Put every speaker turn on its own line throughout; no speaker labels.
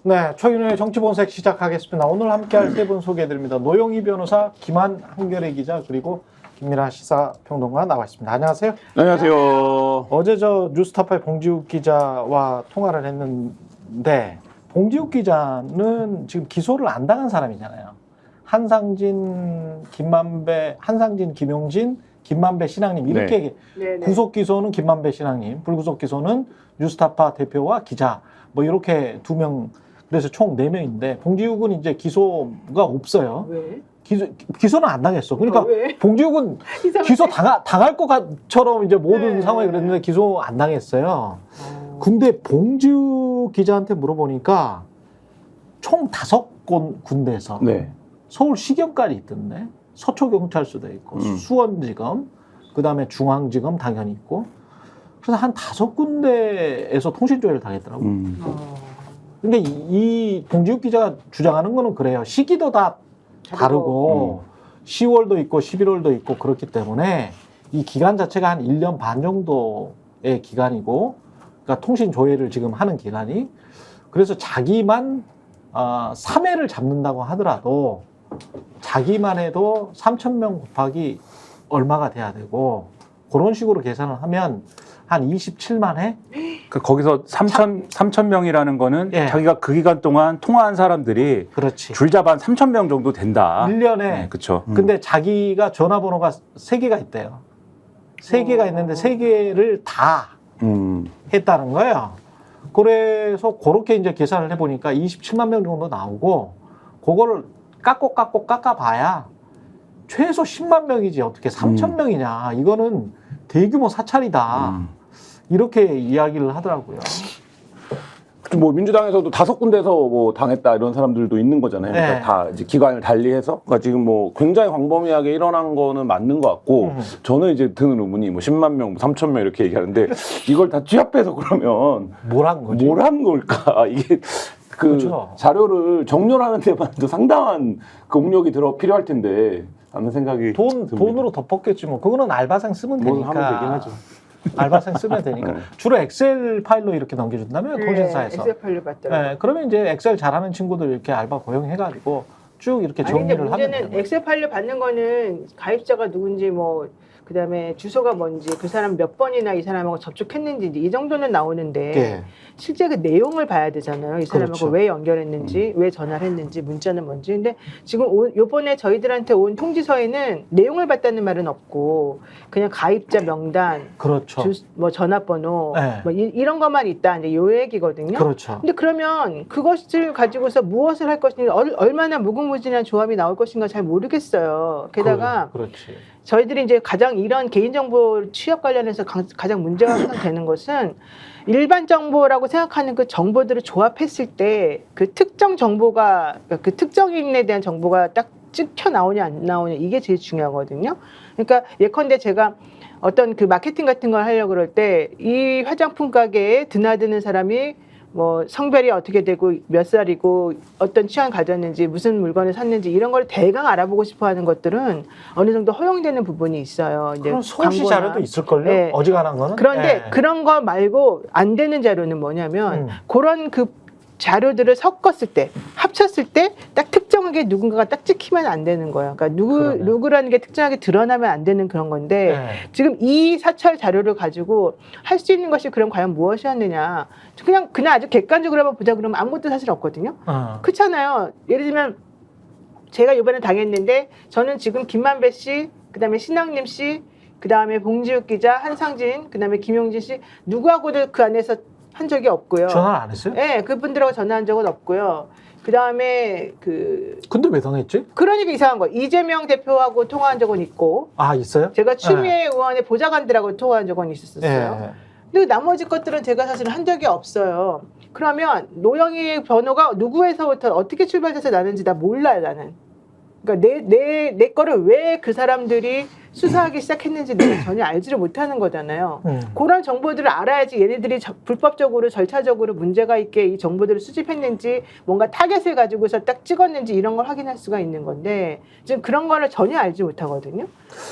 네, 최근의 정치본색 시작하겠습니다. 오늘 함께할 세 분 소개해드립니다. 노영희 변호사, 김한 한겨레 기자, 그리고 김민아 시사평론가 나와 있습니다. 안녕하세요.
안녕하세요.
어제 저 뉴스타파의 봉지욱 기자와 통화를 했는데 봉지욱 기자는 지금 기소를 안 당한 사람이잖아요. 한상진, 김용진, 김만배 신앙님 이렇게 구속 기소는 김만배 신앙님, 불구속 기소는 뉴스타파 대표와 기자 뭐 이렇게 두 명. 그래서 총 4명인데 봉지욱은 이제 기소가 없어요.
왜?
기소는 안 당했어. 그러니까
왜?
봉지욱은 기소 당할 것처럼 이제 모든
네.
상황이 그랬는데 기소 안 당했어요. 근데 봉지욱 기자한테 물어보니까 총 5군데에서
네.
서울시경까지 있던데 서초경찰서도 있고 수원지검 그다음에 중앙지검 당연히 있고 그래서 한 5군데에서 통신조회를 당했더라고요. 그러니까 이 봉지욱 기자가 주장하는 거는 그래요. 시기도 다 다르고 10월도 있고 11월도 있고 그렇기 때문에 이 기간 자체가 한 1년 반 정도의 기간이고 그러니까 통신 조회를 지금 하는 기간이 그래서 자기만 3회를 잡는다고 하더라도 자기만 해도 3,000명 곱하기 얼마가 돼야 되고 그런 식으로 계산을 하면 한 27만 회?
그 거기서 3,000명이라는 거는
예.
자기가 그 기간 동안 통화한 사람들이
그렇지.
줄잡아 한 3,000명 정도 된다.
1년에.
네, 그렇죠.
근데 자기가 전화번호가 3개가 있대요. 3개가 있는데 3개를 다 했다는 거예요. 그래서 그렇게 이제 계산을 해보니까 27만 명 정도 나오고 그거를 깎아봐야 최소 10만 명이지 어떻게 3,000명이냐. 이거는 대규모 사찰이다. 이렇게 이야기를 하더라고요.
뭐 민주당에서도 5군데서 뭐 당했다 이런 사람들도 있는 거잖아요.
네.
그러니까 다 이제 기관을 달리해서 그러니까 지금 뭐 굉장히 광범위하게 일어난 거는 맞는 것 같고 저는 이제 드는 의문이 뭐 10만 명, 뭐 3천 명 이렇게 얘기하는데 이걸 다 취합해서 그러면
뭘 한 거지?
뭘 한 걸까? 이게 그
그렇죠.
자료를 정렬하는 데만도 상당한 공력이 필요할 텐데 하는 생각이 듭니다.
돈으로 덮었겠지 뭐. 그거는 알바생 쓰면
뭘
되니까.
하면 되긴 하죠.
알바생 쓰면 되니까. 주로 엑셀 파일로 이렇게 넘겨준다면 통신사에서.
엑셀 파일로 받더라고요.
네, 그러면 이제 엑셀 잘하는 친구들 이렇게 알바 고용해가지고 쭉 이렇게
아니 근데
정리를 하면
문제는
돼요.
엑셀 파일로 받는 거는 가입자가 누군지 뭐 그다음에 주소가 뭔지 그 사람 몇 번이나 이 사람하고 접촉했는지 이 정도는 나오는데
네.
실제 그 내용을 봐야 되잖아요. 이 사람하고
그렇죠.
왜 연결했는지, 왜 전화를 했는지, 문자는 뭔지. 근데 지금 요번에 저희들한테 온 통지서에는 내용을 봤다는 말은 없고 그냥 가입자 명단,
그렇죠.
뭐 전화번호,
네.
뭐 이런 것만 있다. 이제 요 얘기거든요.
그렇죠.
근데 그러면 그것을 가지고서 무엇을 할 것인지 얼마나 무궁무진한 조합이 나올 것인가 잘 모르겠어요. 게다가
그렇지.
저희들이 이제 가장 이런 개인정보 취업 관련해서 가장 문제가 항상 되는 것은 일반 정보라고 생각하는 그 정보들을 조합했을 때 그 특정 정보가 그 특정인에 대한 정보가 딱 찍혀 나오냐 안 나오냐 이게 제일 중요하거든요. 그러니까 예컨대 제가 어떤 그 마케팅 같은 걸 하려고 그럴 때 이 화장품 가게에 드나드는 사람이 뭐 성별이 어떻게 되고 몇 살이고 어떤 취향 가졌는지 무슨 물건을 샀는지 이런 걸 대강 알아보고 싶어하는 것들은 어느 정도 허용되는 부분이 있어요. 이제
그럼 서울시
광고나.
자료도 있을걸요?
네.
어지간한 거는?
그런데
네.
그런 거 말고 안 되는 자료는 뭐냐면 그런 그 자료들을 섞었을 때 합쳤을 때 딱 특정하게 누군가가 딱 찍히면 안 되는 거예요. 그러니까
그러네.
누구라는 게 특정하게 드러나면 안 되는 그런 건데
네.
지금 이 사찰 자료를 가지고 할 수 있는 것이 그럼 과연 무엇이었느냐? 그냥 아주 객관적으로 한번 보자 그러면 아무것도 사실 없거든요. 그렇잖아요. 예를 들면 제가 이번에 당했는데 저는 지금 김만배 씨, 그다음에 신앙님 씨, 그다음에 봉지욱 기자, 한상진, 그다음에 김용진 씨 누구하고도 그 안에서 한 적이 없고요.
전화를 안 했어요?
네, 그분들하고 전화한 적은 없고요. 그다음에
근데 왜 당했지?
그러니까 이상한 거. 이재명 대표하고 통화한 적은 있고
아, 있어요?
제가 추미애 의원의 보좌관들하고 통화한 적은 있었어요.
네.
근데 나머지 것들은 제가 사실 한 적이 없어요. 그러면 노영희 번호가 누구에서부터 어떻게 출발해서 나는지 나 몰라요, 나는. 그러니까 내 거를 왜 그 사람들이 수사하기 시작했는지 내가 전혀 알지를 못하는 거잖아요. 그런 정보들을 알아야지 얘네들이 불법적으로 절차적으로 문제가 있게 이 정보들을 수집했는지 뭔가 타겟을 가지고서 딱 찍었는지 이런 걸 확인할 수가 있는 건데 지금 그런 거를 전혀 알지 못하거든요.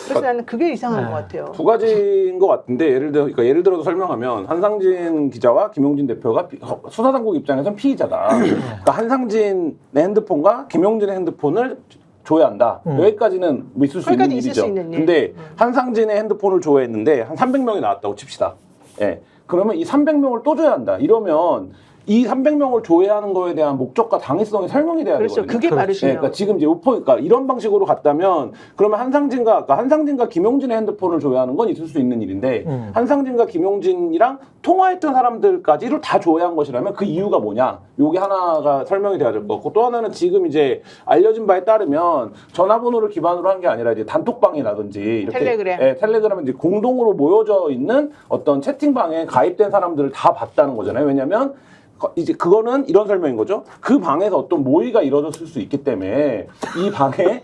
그래서 나는 그게 이상한 것 같아요.
두 가지인 것 같은데 예를 들어서 설명하면 한상진 기자와 김용진 대표가 수사당국 입장에서는 피의자다. 그러니까 한상진의 핸드폰과 김용진의 핸드폰을 조회한다. 여기까지는 뭐 있을 수 있는
거기까지 있을
일이죠.
수 있는 일.
근데 한상진의 핸드폰을 조회했는데 한 300명이 나왔다고 칩시다. 예. 그러면 이 300명을 또 조회한다. 이러면 이 300명을 조회하는 거에 대한 목적과 당위성이 설명이 돼야
그렇죠.
되거든요.
그게 바로
예,
중요해요.
그러니까 지금 이제 그러니까 이런 방식으로 갔다면 그러면 한상진과 김용진의 핸드폰을 조회하는 건 있을 수 있는 일인데 한상진과 김용진이랑 통화했던 사람들까지를 다 조회한 것이라면 그 이유가 뭐냐? 요게 하나가 설명이 돼야 될 것 같고 또 하나는 지금 이제 알려진 바에 따르면 전화번호를 기반으로 한 게 아니라 이제 단톡방이라든지 이렇게
텔레그램.
텔레그램은 이제 공동으로 모여져 있는 어떤 채팅방에 가입된 사람들을 다 봤다는 거잖아요. 왜냐하면 이제 그거는 이런 설명인 거죠. 그 방에서 어떤 모의가 이루어졌을 수 있기 때문에 이 방에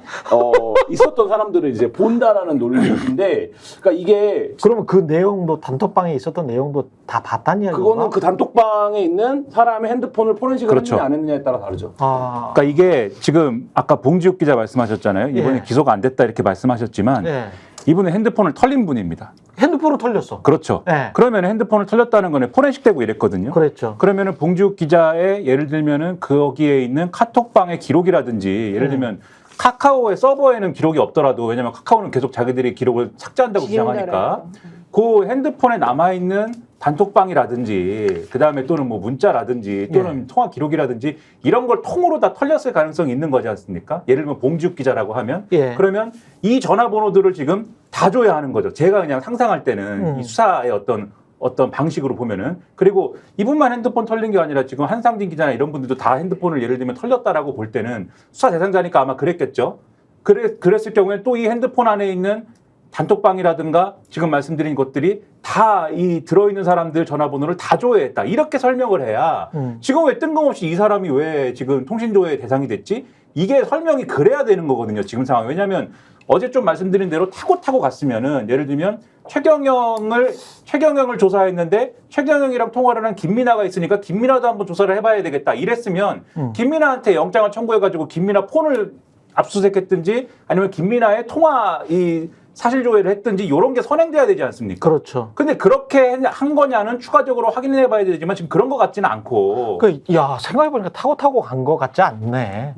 있었던 사람들을 이제 본다라는 논리인데, 그러니까 이게
그러면 그 내용도 단톡방에 있었던 내용도 다 봤다는 이야기인가?
그거는 그 단톡방에 있는 사람의 핸드폰을 포렌식을
그렇죠.
했느냐 안 했느냐에 따라 다르죠.
아,
그러니까 이게 지금 아까 봉지욱 기자 말씀하셨잖아요. 이번에
예.
기소가 안 됐다 이렇게 말씀하셨지만
네.
이분은 핸드폰을 털린 분입니다.
핸드폰을 털렸어.
그렇죠.
네.
그러면 핸드폰을 털렸다는 거는 포렌식되고 이랬거든요.
그랬죠.
그러면은 봉지욱 기자의 예를 들면은 거기에 있는 카톡방의 기록이라든지 예를 들면 카카오의 서버에는 기록이 없더라도 왜냐면 카카오는 계속 자기들이 기록을 삭제한다고 주장하니까 그 핸드폰에 남아있는 단톡방이라든지 그다음에 또는 뭐 문자라든지 또는 통화 기록이라든지 이런 걸 통으로 다 털렸을 가능성이 있는 거지 않습니까? 예를 들면 봉지욱 기자라고 하면
예.
그러면 이 전화번호들을 지금 다 줘야 하는 거죠. 제가 그냥 상상할 때는 이 수사의 어떤 방식으로 보면은 그리고 이분만 핸드폰 털린 게 아니라 지금 한상진 기자나 이런 분들도 다 핸드폰을 예를 들면 털렸다라고 볼 때는 수사 대상자니까 아마 그랬겠죠. 그랬을 경우에 또 이 핸드폰 안에 있는 단톡방이라든가 지금 말씀드린 것들이 다 이 들어있는 사람들 전화번호를 다 조회했다. 이렇게 설명을 해야 지금 왜 뜬금없이 이 사람이 왜 지금 통신조회 대상이 됐지? 이게 설명이 그래야 되는 거거든요. 지금 상황. 왜냐하면 어제 좀 말씀드린 대로 타고 갔으면은 예를 들면 최경영을 조사했는데 최경영이랑 통화를 한 김민아가 있으니까 김민아도 한번 조사를 해봐야 되겠다. 이랬으면 김민아한테 영장을 청구해가지고 김민아 폰을 압수수색했든지 아니면 김민아의 통화 이 사실 조회를 했든지 이런 게 선행돼야 되지 않습니까?
그렇죠.
근데 그렇게 한 거냐는 추가적으로 확인해 봐야 되지만 지금 그런 것 같지는 않고.
야, 생각해보니까 타고 간 것 같지 않네.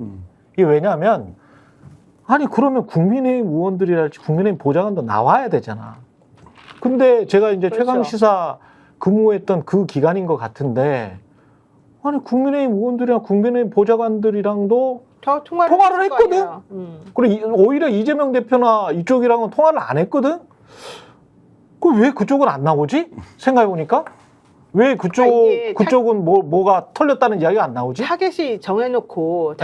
이게 왜냐하면, 아니, 그러면 국민의힘 의원들이랄지 국민의힘 보좌관도 나와야 되잖아. 근데 제가 이제
그렇죠.
최강시사 근무했던 그 기간인 것 같은데, 아니, 국민의힘 의원들이랑 국민의힘 보좌관들이랑도 통화를 했거든? 그리고 오히려 이재명 대표나 이쪽이랑은 통화를 안 했거든? 그럼 왜 그쪽은 안 나오지? 생각해보니까? 왜 그쪽은 뭐가 털렸다는 이야기가 안 나오지?
타겟이 정해놓고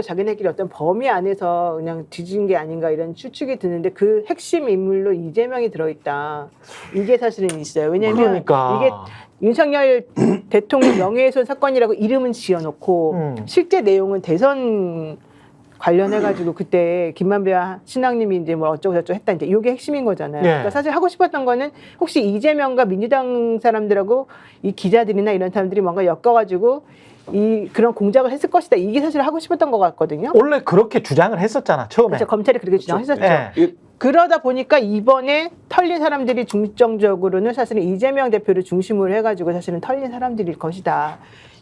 자기네끼리 어떤 범위 안에서 그냥 뒤진 게 아닌가 이런 추측이 드는데 그 핵심 인물로 이재명이 들어있다. 이게 사실은 있어요. 왜냐하면
그러니까.
이게 윤석열 대통령 명예훼손 사건이라고 이름은 지어놓고 실제 내용은 대선 관련해가지고 그때 김만배와 신앙님이 이제 뭐 어쩌고저쩌고 했다 이제 이게 핵심인 거잖아요.
예.
그러니까 사실 하고 싶었던 거는 혹시 이재명과 민주당 사람들하고 이 기자들이나 이런 사람들이 뭔가 엮어가지고 이 그런 공작을 했을 것이다. 이게 사실 하고 싶었던 것 같거든요.
원래 그렇게 주장을 했었잖아, 처음에.
그렇죠. 검찰이 그렇게 주장했었죠.
예.
그러다 보니까 이번에 털린 사람들이 중점적으로는 사실은 이재명 대표를 중심으로 해가지고 사실은 털린 사람들일 것이다.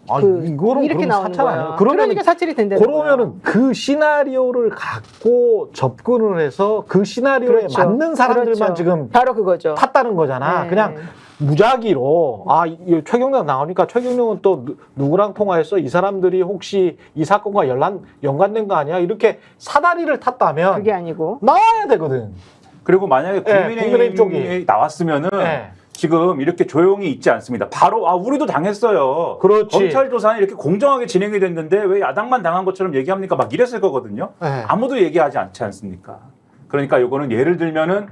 아, 이거는
이렇게
그럼
나오는
사찰
거예요.
아니에요?
그러니까 사찰이 된다는
그러면은 그 시나리오를 갖고 접근을 해서 그 시나리오에
그렇죠.
맞는 사람들만
그렇죠.
지금
바로 그거죠.
탔다는 거잖아.
네.
그냥 무작위로 최경영 나오니까 최경영은 또 누구랑 통화했어? 이 사람들이 혹시 이 사건과 연관된 거 아니야? 이렇게 사다리를 탔다면
그게 아니고
나와야 되거든.
그리고 만약에
국민의힘 쪽이.
국민의힘이 나왔으면은
네.
지금 이렇게 조용히 있지 않습니다. 바로 우리도 당했어요.
그렇지.
검찰 조사는 이렇게 공정하게 진행이 됐는데 왜 야당만 당한 것처럼 얘기합니까? 막 이랬을 거거든요.
네.
아무도 얘기하지 않지 않습니까? 그러니까 요거는 예를 들면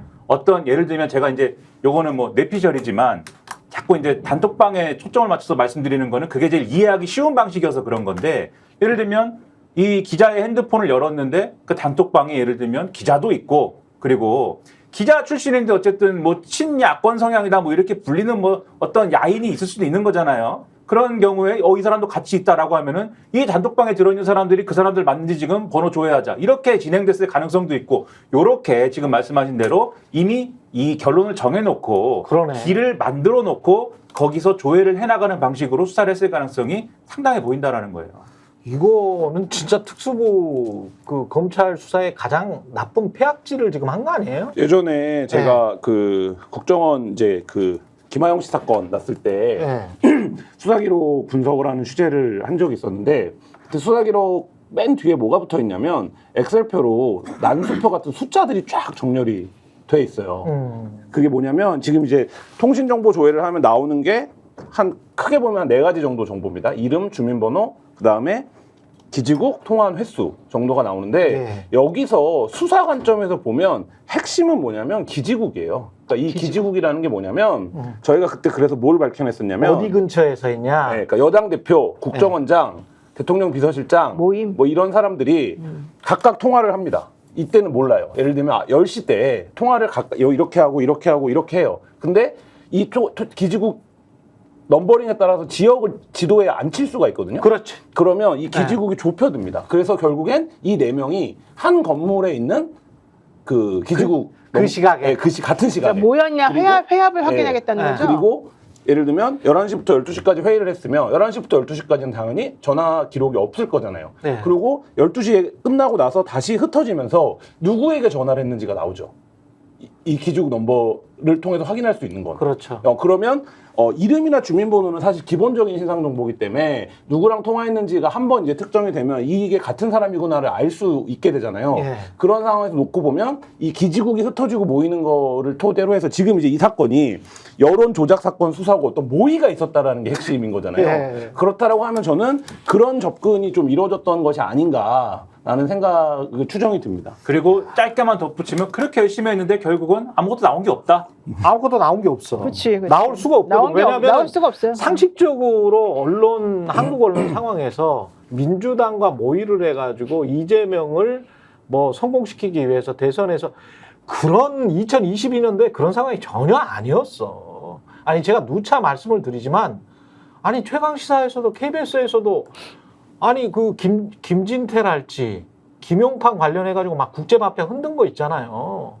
제가 이제 요거는 뭐 뇌피셜이지만 자꾸 이제 단톡방에 초점을 맞춰서 말씀드리는 거는 그게 제일 이해하기 쉬운 방식이어서 그런 건데 예를 들면 이 기자의 핸드폰을 열었는데 그 단톡방에 예를 들면 기자도 있고 그리고 기자 출신인데 어쨌든 뭐 친야권 성향이다 뭐 이렇게 불리는 뭐 어떤 야인이 있을 수도 있는 거잖아요. 그런 경우에 이 사람도 같이 있다라고 하면은 이 단톡방에 들어있는 사람들이 그 사람들 맞는지 지금 번호 조회하자 이렇게 진행됐을 가능성도 있고 요렇게 지금 말씀하신 대로 이미 이 결론을 정해놓고
그러네.
길을 만들어 놓고 거기서 조회를 해나가는 방식으로 수사를 했을 가능성이 상당해 보인다라는 거예요.
이거는 진짜 특수부 그 검찰 수사의 가장 나쁜 폐악질을 지금 한 거 아니에요?
예전에 제가 그 국정원 이제 그 김하영 씨 사건 났을 때 수사기록 분석을 하는 취재를 한 적이 있었는데 그때 수사기록 맨 뒤에 뭐가 붙어 있냐면 엑셀표로 난수표 같은 숫자들이 쫙 정렬이 돼 있어요. 그게 뭐냐면 지금 이제 통신정보 조회를 하면 나오는 게 한 크게 보면 4가지 정도 정보입니다. 이름, 주민번호, 그 다음에 기지국, 통화한 횟수 정도가 나오는데
네.
여기서 수사 관점에서 보면 핵심은 뭐냐면 기지국이에요. 그러니까 이 기지국이라는 게 뭐냐면 저희가 그때 그래서 뭘 밝혀냈었냐면
어디 근처에서 있냐?
네, 그러니까 여당 대표, 국정원장, 대통령 비서실장
모임.
뭐 이런 사람들이 각각 통화를 합니다. 이때는 몰라요. 예를 들면 10시 때 통화를 각각 이렇게 하고 이렇게 하고 이렇게 해요. 근데 이 기지국 넘버링에 따라서 지역을 지도에 안 칠 수가 있거든요.
그렇지.
그러면 이 기지국이 좁혀듭니다. 그래서 결국엔 이 4명이 한 건물에 있는 그 기지국
그 시각에.
네, 같은 시각에.
그러니까 뭐였냐
그리고-
회합을 확인하겠다는
네.
거죠.
그리고 예를 들면 11시부터 12시까지 회의를 했으면 11시부터 12시까지는 당연히 전화 기록이 없을 거잖아요.
네.
그리고 12시에 끝나고 나서 다시 흩어지면서 누구에게 전화를 했는지가 나오죠. 이 기지국 넘버를 통해서 확인할 수 있는 건.
그렇죠.
그러면 이름이나 주민번호는 사실 기본적인 신상 정보이기 때문에 누구랑 통화했는지가 한번 이제 특정이 되면 이게 같은 사람이구나를 알 수 있게 되잖아요.
예.
그런 상황에서 놓고 보면 이 기지국이 흩어지고 모이는 거를 토대로 해서 지금 이제 이 사건이 여론 조작 사건 수사고 어떤 모의가 있었다라는 게 핵심인 거잖아요.
예.
그렇다라고 하면 저는 그런 접근이 좀 이루어졌던 것이 아닌가라는 생각이 추정이 듭니다.
그리고 짧게만 덧붙이면 그렇게 열심히 했는데 결국은 아무것도 나온 게 없다.
아무것도 나온 게 없어.
그치.
나올 수가 없거든. 왜냐하면
나올 수가 없어요.
상식적으로 한국 언론 상황에서 민주당과 모의를 해가지고 이재명을 뭐 성공시키기 위해서 대선에서 그런 2022년도에 그런 상황이 전혀 아니었어. 아니 제가 누차 말씀을 드리지만 아니 최강시사에서도 KBS에서도 아니 그 김진태랄지 김용판 관련해가지고 막 국제마피아 흔든 거 있잖아요.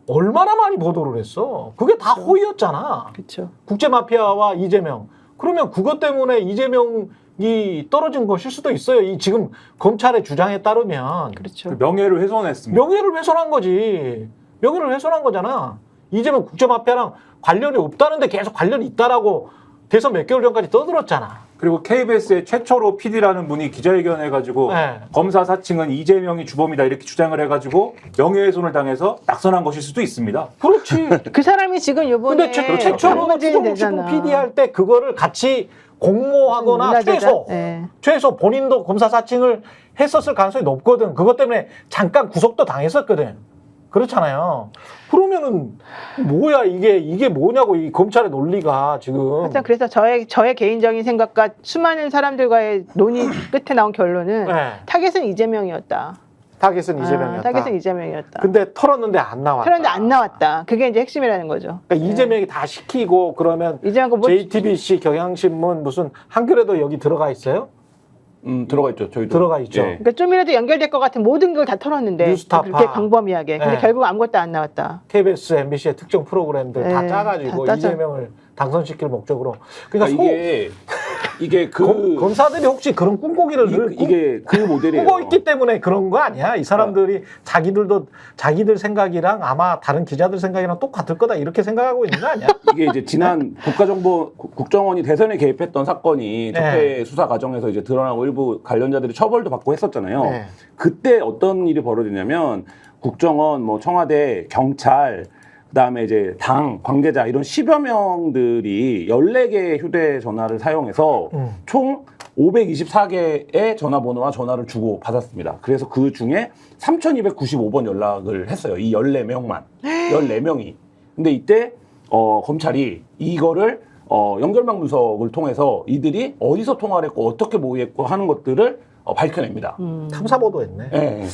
얼마나 많이 보도를 했어. 그게 다 호의였잖아.
그렇죠.
국제마피아와 이재명. 그러면 그것 때문에 이재명이 떨어진 것일 수도 있어요. 이 지금 검찰의 주장에 따르면.
그렇죠.
명예를 훼손했습니다.
명예를 훼손한 거지. 명예를 훼손한 거잖아. 이재명 국제마피아랑 관련이 없다는데 계속 관련이 있다라고 대선 몇 개월 전까지 떠들었잖아.
그리고 KBS의 최초로 PD라는 분이 기자회견 해가지고
네.
검사 사칭은 이재명이 주범이다 이렇게 주장을 해가지고 명예훼손을 당해서 낙선한 것일 수도 있습니다.
그렇지.
그 사람이 지금 요번에
근데 최초로
문제는
추종 PD 할 때 그거를 같이 공모하거나
문화재단?
최소 본인도 검사 사칭을 했었을 가능성이 높거든. 그것 때문에 잠깐 구속도 당했었거든. 그렇잖아요. 그러면은 뭐야 이게 뭐냐고 이 검찰의 논리가 지금.
하여튼 그래서 저의 개인적인 생각과 수많은 사람들과의 논의 끝에 나온 결론은
네.
타겟은 이재명이었다.
타겟은 이재명이었다.
타겟은 이재명이었다.
근데 털었는데 안 나왔다.
그런데 안 나왔다. 그게 이제 핵심이라는 거죠.
그러니까 이재명이 다 시키고 그러면
이재명 뭐
JTBC, 경향신문 무슨 한겨레도 여기 들어가 있어요?
들어가 있죠. 저희도
들어가 있죠.
예.
그러니까 좀이라도 연결될 것 같은 모든 걸 다 털었는데
뉴스타파.
그렇게 광범위하게. 근데
네.
결국 아무것도 안 나왔다.
KBS, MBC의 특정 프로그램들 다
네,
짜가지고
다 짜죠.
이재명을 당선시킬 목적으로.
그러니까
그러니까
이게
검사들이 혹시 그런 꿈꾸기를 늘
이게 그 모델이에요.
꾸고 있기 때문에 그런 거 아니야? 이 사람들이 자기들 생각이랑 아마 다른 기자들 생각이랑 똑같을 거다 이렇게 생각하고 있는 거 아니야?
이게 이제 지난 국정원이 대선에 개입했던 사건이 적폐 수사 과정에서 이제 드러나고 일부 관련자들이 처벌도 받고 했었잖아요.
네.
그때 어떤 일이 벌어지냐면 국정원, 뭐 청와대, 경찰, 그다음에 이제 당 관계자 이런 10여 명들이 14개의 휴대전화를 사용해서 총 524개의 전화번호와 전화를 주고 받았습니다. 그래서 그 중에 3,295번 연락을 했어요. 이 14명만. 14명이. 근데 이때 검찰이 이거를 연결망 분석을 통해서 이들이 어디서 통화를 했고 어떻게 모의했고 하는 것들을 밝혀냅니다.
탐사보도 했네.
네.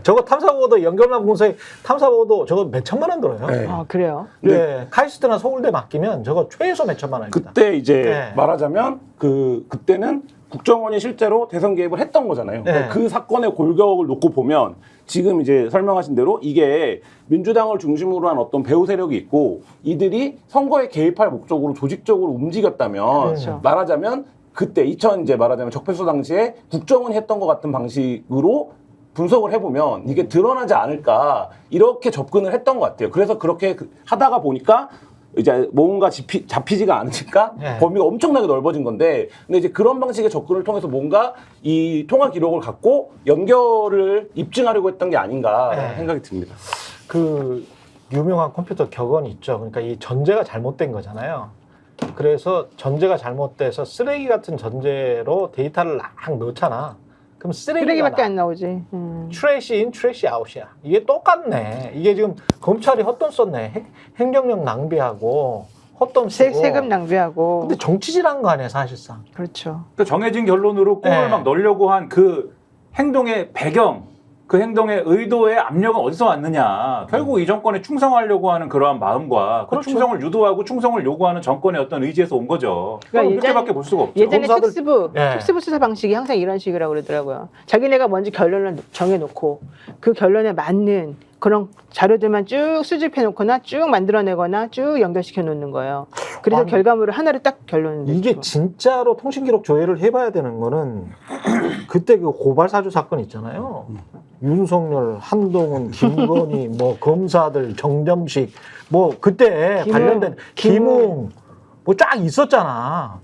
저거 탐사보도 연결만 공사에 탐사보도 저거 몇 천만 원 들어요.
네.
아, 그래요?
예, 카이스트나 서울대 맡기면 저거 최소 몇 천만 원입니다.
그때 이제
네.
말하자면 그때는 국정원이 실제로 대선 개입을 했던 거잖아요.
네.
그 사건의 골격을 놓고 보면 지금 이제 설명하신 대로 이게 민주당을 중심으로 한 어떤 배후 세력이 있고 이들이 선거에 개입할 목적으로 조직적으로 움직였다면
그렇죠.
말하자면 그때 이제 말하자면 적폐수 당시에 국정원이 했던 것 같은 방식으로 분석을 해보면 이게 드러나지 않을까 이렇게 접근을 했던 것 같아요. 그래서 그렇게 하다가 보니까 이제 뭔가 잡히지가 않으니까
네.
범위가 엄청나게 넓어진 건데 근데 이제 그런 방식의 접근을 통해서 뭔가 이 통화 기록을 갖고 연결을 입증하려고 했던 게 아닌가
네.
생각이 듭니다.
그 유명한 컴퓨터 격언이 있죠. 그러니까 이 전제가 잘못된 거잖아요. 그래서 전제가 잘못돼서 쓰레기 같은 전제로 데이터를 막 넣잖아. 그럼
쓰레기밖에 안 나오지.
트래시 인, 트래시 아웃이야. 이게 똑같네. 이게 지금 검찰이 헛돈 썼네. 행정력 낭비하고 헛돈 쓰고.
세금 낭비하고.
근데 정치질한 거 아니야 사실상.
그렇죠.
그 정해진 결론으로 꼴을
네.
막 넣으려고 한 그 행동의 배경, 그 행동의 의도의 압력은 어디서 왔느냐. 결국 이 정권에 충성하려고 하는 그러한 마음과 그
그렇죠.
충성을 유도하고 충성을 요구하는 정권의 어떤 의지에서 온 거죠.
그러니까
그렇게밖에 볼 수가 없죠.
예전에
검사들-
특수부 수사 방식이 항상 이런 식이라고 그러더라고요. 자기네가 먼저 결론을 정해놓고 그 결론에 맞는 그런 자료들만 쭉 수집해놓거나 쭉 만들어내거나 쭉 연결시켜 놓는 거예요. 그래서
아니,
결과물을 하나를 딱 결론을
이게
내죠.
진짜로 통신기록 조회를 해봐야 되는 거는 그때 그 고발사주 사건 있잖아요. 윤석열, 한동훈, 김건희, 뭐 검사들, 정점식, 뭐 그때
김웅,
관련된 김웅 뭐 쫙 있었잖아.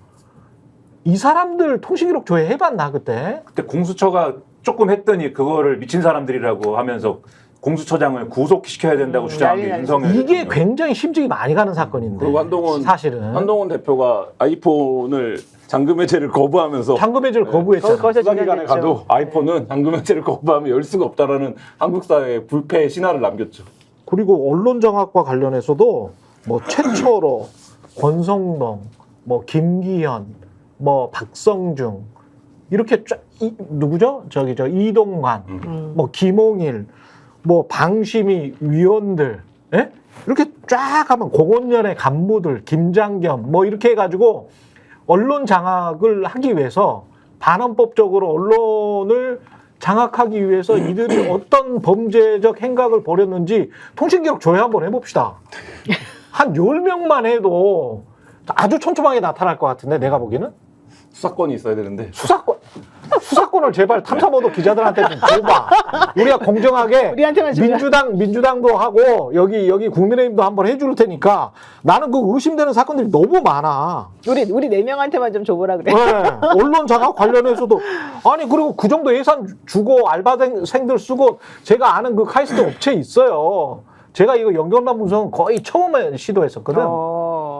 이 사람들 통신기록 조회 해봤나 그때?
그때 공수처가 조금 했더니 그거를 미친 사람들이라고 하면서 공수처장을 구속시켜야 된다고 주장한 게
난리
윤석열.
이게
대통령.
굉장히 심증이 많이 가는 사건인데.
그리고
사실은
한동훈 대표가 아이폰을 잔금 해제를 거부하면서
잔금 해제를 거부했잖아.
거기서
수사기관에
중단됐죠.
가도 아이폰은 잔금 해제를 거부하면 열 수가 없다라는 한국 사회의 불패의 신화를 남겼죠.
그리고 언론 장악과 관련해서도 뭐 최초로 권성동, 뭐 김기현, 뭐 박성중 이렇게 쫙 누구죠? 저기 저 이동관, 뭐 김홍일, 뭐 방심위 위원들, 예? 이렇게 쫙 하면 공원연의 간부들, 김장겸 뭐 이렇게 해가지고 언론 장악을 하기 위해서 반헌법적으로 언론을 장악하기 위해서 이들이 어떤 범죄적 행각을 벌였는지 통신기록 조회 한번 해봅시다. 한 10명만 해도 아주 촘촘하게 나타날 것 같은데 내가 보기에는
수사권이 있어야 되는데
수사권을 제발 탐사보도 기자들한테 좀 줘봐. 우리가 공정하게
우리한테만 주자.
민주당도 하고 여기 국민의힘도 한번 해줄 테니까 나는 그 의심되는 사건들이 너무 많아.
우리 네 명한테만 좀 줘보라 그래.
네, 언론 장악 관련해서도 아니 그리고 그 정도 예산 주고 알바생들 쓰고 제가 아는 그 카이스트 업체 있어요. 제가 이거 연결만 분석은 거의 처음에 시도했었거든.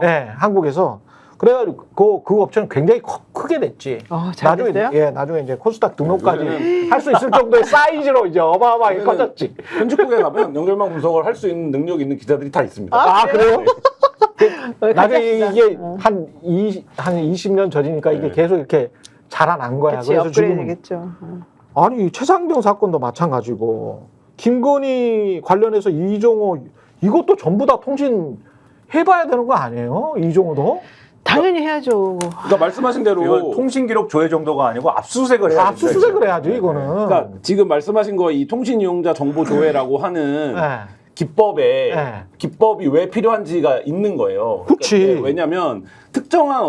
네, 한국에서. 그래가지고 그 업체는 굉장히 크게 됐지.
잘 됐어요?
나중에 이제 코스닥 등록까지 할 수 있을 정도의 사이즈로 이제 어마어마하게 커졌지.
편집국에 가면 연결망 분석을 할 수 있는 능력 있는 기자들이 다 있습니다.
아, 그래요? 나중에
가짜시다.
이게 한 20년 전이니까 이게 계속 이렇게 자라난 거야.
그치,
그래서 지금
업그레이드겠죠.
아니 최상병 사건도 마찬가지고 김건희 관련해서 이종호 이것도 전부 다 통신 해봐야 되는 거 아니에요? 이종호도?
당연히 해야죠.
그러니까 말씀하신 대로
이건 통신기록 조회 정도가 아니고 압수수색을 해야
압수수색을 해야죠 이거는.
그러니까 지금 말씀하신 거 이 통신 이용자 정보 조회라고 하는
네.
기법에
네.
기법이 왜 필요한지가 있는 거예요.
그치.
그러니까 왜냐하면 특정한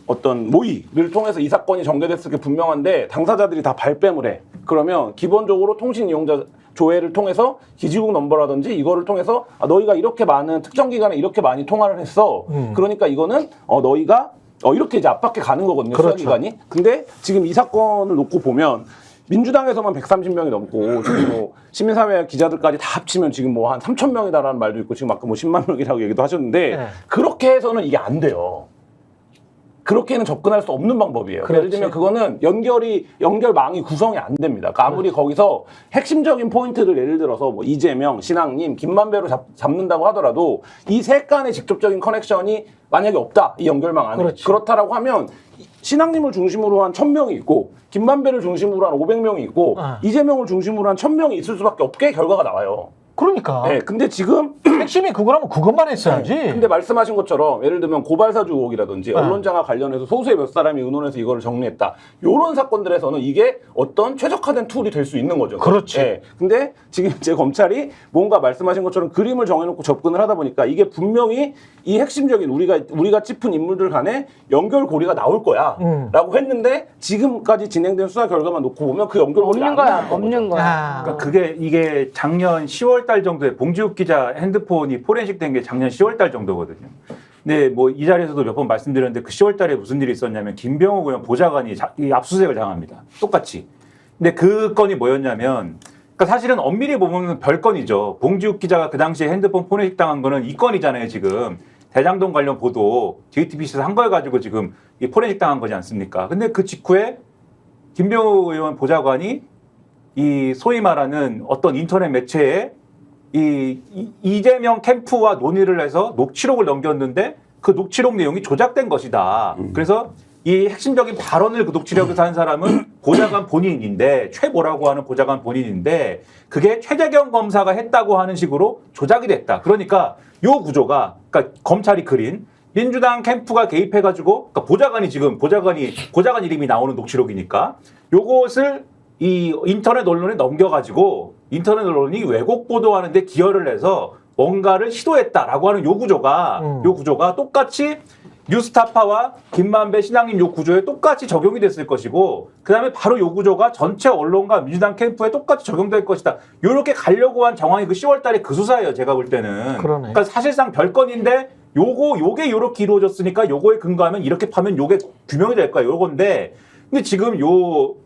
어떤 모의를 통해서 이 사건이 전개됐을 게 분명한데 당사자들이 다 발뺌을 해. 그러면 기본적으로 통신 이용자 조회를 통해서 기지국 넘버라든지 이거를 통해서 너희가 이렇게 많은 특정 기간에 이렇게 많이 통화를 했어. 그러니까 이거는 너희가 이렇게 이제 압박해 가는 거거든요.
그렇죠.
수사기관이. 근데 지금 이 사건을 놓고 보면 민주당에서만 130명이 넘고 지금 뭐 시민사회 기자들까지 다 합치면 지금 뭐 한 3,000명이다라는 말도 있고 지금 아까 뭐 10만 명이라고 얘기도 하셨는데
네.
그렇게 해서는 이게 안 돼요. 그렇게는 접근할 수 없는 방법이에요.
그렇지.
예를 들면 그거는 연결망이 구성이 안 됩니다. 그러니까 아무리 거기서 핵심적인 포인트를 예를 들어서 뭐 이재명, 신학님, 김만배로 잡는다고 하더라도 이 셋 간의 직접적인 커넥션이 만약에 없다. 이 연결망 안에.
그렇지.
그렇다라고 하면 신학님을 중심으로 한 1000명이 있고 김만배를 중심으로 한 500명이 있고 이재명을 중심으로 한 1000명이 있을 수밖에 없게 결과가 나와요.
그러니까.
네, 근데 지금
핵심이 그거라면 그것만 했어야지.
근데 말씀하신 것처럼 예를 들면 고발사주 의혹이라든지 언론장과 관련해서 소수의 몇 사람이 의논해서 이거를 정리했다. 이런 사건들에서는 이게 어떤 최적화된 툴이 될 수 있는 거죠.
그렇지.
네. 근데 지금 이제 검찰이 뭔가 말씀하신 것처럼 그림을 정해놓고 접근을 하다 보니까 이게 분명히 이 핵심적인 우리가 짚은 인물들 간에 연결고리가 나올 거야 라고 했는데 지금까지 진행된 수사 결과만 놓고 보면 그 연결고리가
없는 거야. 없는 거야.
그러니까 이게 작년 10월 달 정도에 봉지욱 기자 핸드폰이 포렌식 된 게 작년 10월 달 정도거든요. 근데 뭐 이 자리에서도 몇 번 말씀드렸는데 그 10월 달에 무슨 일이 있었냐면 김병욱 의원 보좌관이 이 압수수색을 당합니다. 똑같이. 근데 그 건이 뭐였냐면 그러니까 사실은 엄밀히 보면 별건이죠. 봉지욱 기자가 그 당시에 핸드폰 포렌식 당한 거는 이 건이잖아요, 지금. 대장동 관련 보도 JTBC에서 한 걸 가지고 지금 이 포렌식 당한 거지 않습니까? 근데 그 직후에 김병욱 의원 보좌관이 이 소위 말하는 어떤 인터넷 매체에 이재명 캠프와 논의를 해서 녹취록을 넘겼는데 그 녹취록 내용이 조작된 것이다. 그래서 이 핵심적인 발언을 그 녹취록에서 한 사람은 보좌관 본인인데 최고라고 하는 보좌관 본인인데 그게 최재경 검사가 했다고 하는 식으로 조작이 됐다. 그러니까 요 구조가 그러니까 검찰이 그린 민주당 캠프가 개입해가지고 그러니까 보좌관 이름이 나오는 녹취록이니까 요것을 이 인터넷 언론에 넘겨가지고 인터넷 언론이 왜곡 보도하는데 기여를 해서 뭔가를 시도했다라고 하는 요 구조가 똑같이 뉴스타파와 김만배 신앙님 요 구조에 똑같이 적용이 됐을 것이고 그다음에 바로 요 구조가 전체 언론과 민주당 캠프에 똑같이 적용될 것이다. 요렇게 가려고 한 정황이 그 10월 달에 그 수사예요. 제가 볼 때는.
그러네.
그러니까 사실상 별건인데 요게 요렇게 이루어졌으니까 요거에 근거하면 이렇게 파면 요게 규명이 될 거야. 요건데 근데 지금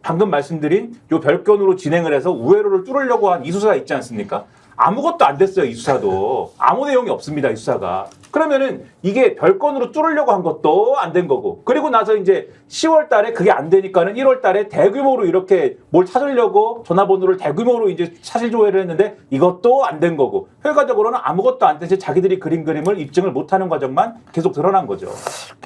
방금 말씀드린 요 별건으로 진행을 해서 우회로를 뚫으려고 한 이 수사가 있지 않습니까? 아무것도 안 됐어요, 이 수사도. 아무 내용이 없습니다, 이 수사가. 그러면은 이게 별건으로 뚫으려고 한 것도 안 된 거고. 그리고 나서 이제 10월 달에 그게 안 되니까는 1월 달에 대규모로 이렇게 뭘 찾으려고 전화번호를 대규모로 이제 사실 조회를 했는데 이것도 안 된 거고. 결과적으로는 아무것도 안 돼서 자기들이 그린 그림을 입증을 못하는 과정만 계속 드러난 거죠.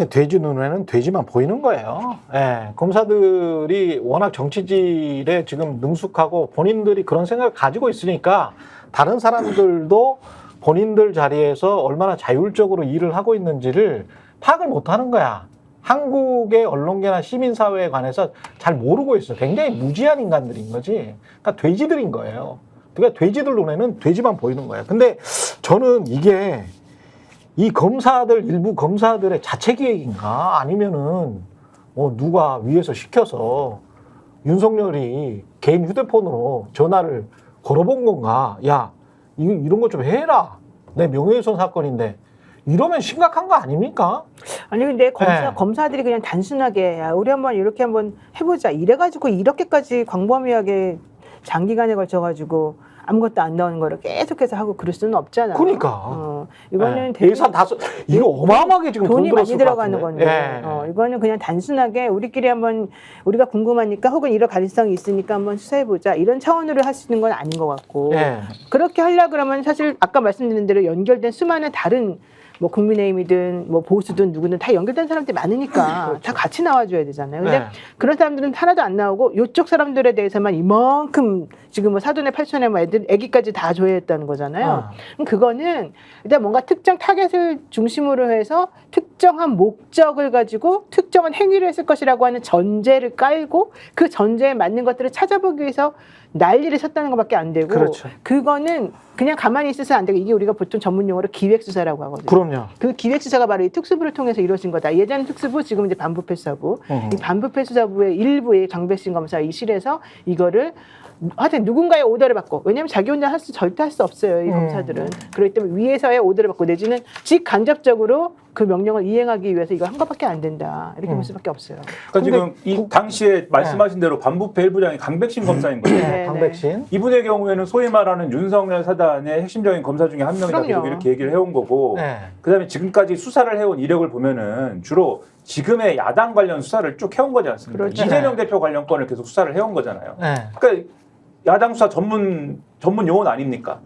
돼지 눈에는 돼지만 보이는 거예요. 예, 검사들이 워낙 정치질에 지금 능숙하고 본인들이 그런 생각을 가지고 있으니까 다른 사람들도 본인들 자리에서 얼마나 자율적으로 일을 하고 있는지를 파악을 못하는 거야. 한국의 언론계나 시민사회에 관해서 잘 모르고 있어. 굉장히 무지한 인간들인 거지. 그러니까 돼지들인 거예요. 그러니까 돼지들 눈에는 돼지만 보이는 거예요. 근데 저는 이게 이 일부 검사들의 자체 기획인가 아니면은 뭐 누가 위에서 시켜서 윤석열이 개인 휴대폰으로 전화를 걸어본 건가? 야, 이런 거 좀 해라. 내 명예훼손 사건인데. 이러면 심각한 거 아닙니까?
아니 근데 검사들이 그냥 단순하게 야, 우리 한번 이렇게 한번 해보자 이래가지고 이렇게까지 광범위하게 장기간에 걸쳐가지고 아무것도 안 나오는 거를 계속해서 하고 그럴 수는 없잖아.
그러니까.
이거는
예산 이거 어마어마하게 지금
돈이
돈
많이
들었을
들어가는
것 같은데.
건데 이거는 그냥 단순하게 우리끼리 한번 우리가 궁금하니까 혹은 이럴 가능성이 있으니까 한번 수사해보자 이런 차원으로 할 수 있는 건 아닌 것 같고 그렇게 하려고 그러면 사실 아까 말씀드린 대로 연결된 수많은 다른 뭐 국민의힘이든 뭐 보수든 누구든 다 연결된 사람들이 많으니까
그렇죠.
다 같이 나와줘야 되잖아요. 근데 그런 사람들은 하나도 안 나오고 이쪽 사람들에 대해서만 이만큼 지금 뭐 사돈의 8천에 뭐 애기까지 다 조회했다는 거잖아요. 그럼 그거는 일단 뭔가 특정 타겟을 중심으로 해서 특정한 목적을 가지고 특정한 행위를 했을 것이라고 하는 전제를 깔고 그 전제에 맞는 것들을 찾아보기 위해서 난리를 쳤다는 것밖에 안 되고
그렇죠.
그거는 그냥 가만히 있어서 안 되고 이게 우리가 보통 전문 용어로 기획수사라고 하거든요.
그럼요.
그 기획수사가 바로 이 특수부를 통해서 이루어진 거다. 예전 특수부 지금 이제 반부패수사부 이 반부패수사부의 일부의 강백신 검사 이 실에서 이거를 하여튼 누군가의 오더를 받고 왜냐하면 자기 혼자 절대 할 수 없어요. 이 검사들은. 그렇기 때문에 위에서의 오더를 받고 내지는 직간접적으로 그 명령을 이행하기 위해서 이걸 한 것밖에 안 된다. 이렇게 볼 수밖에 없어요.
그러니까 지금 이 당시에 말씀하신 대로 반부패 1부장이 강백신 검사인 거죠.
강백신.
이분의 경우에는 소위 말하는 윤석열 사단의 핵심적인 검사 중에 한 명이다. 계속 이렇게 얘기를 해온 거고 그다음에 지금까지 수사를 해온 이력을 보면은 주로 지금의 야당 관련 수사를 쭉 해온 거지 않습니까?
그렇죠.
이재명 대표 관련 건을 계속 수사를 해온 거잖아요. 그러니까 야당 수사 전문 요원 아닙니까?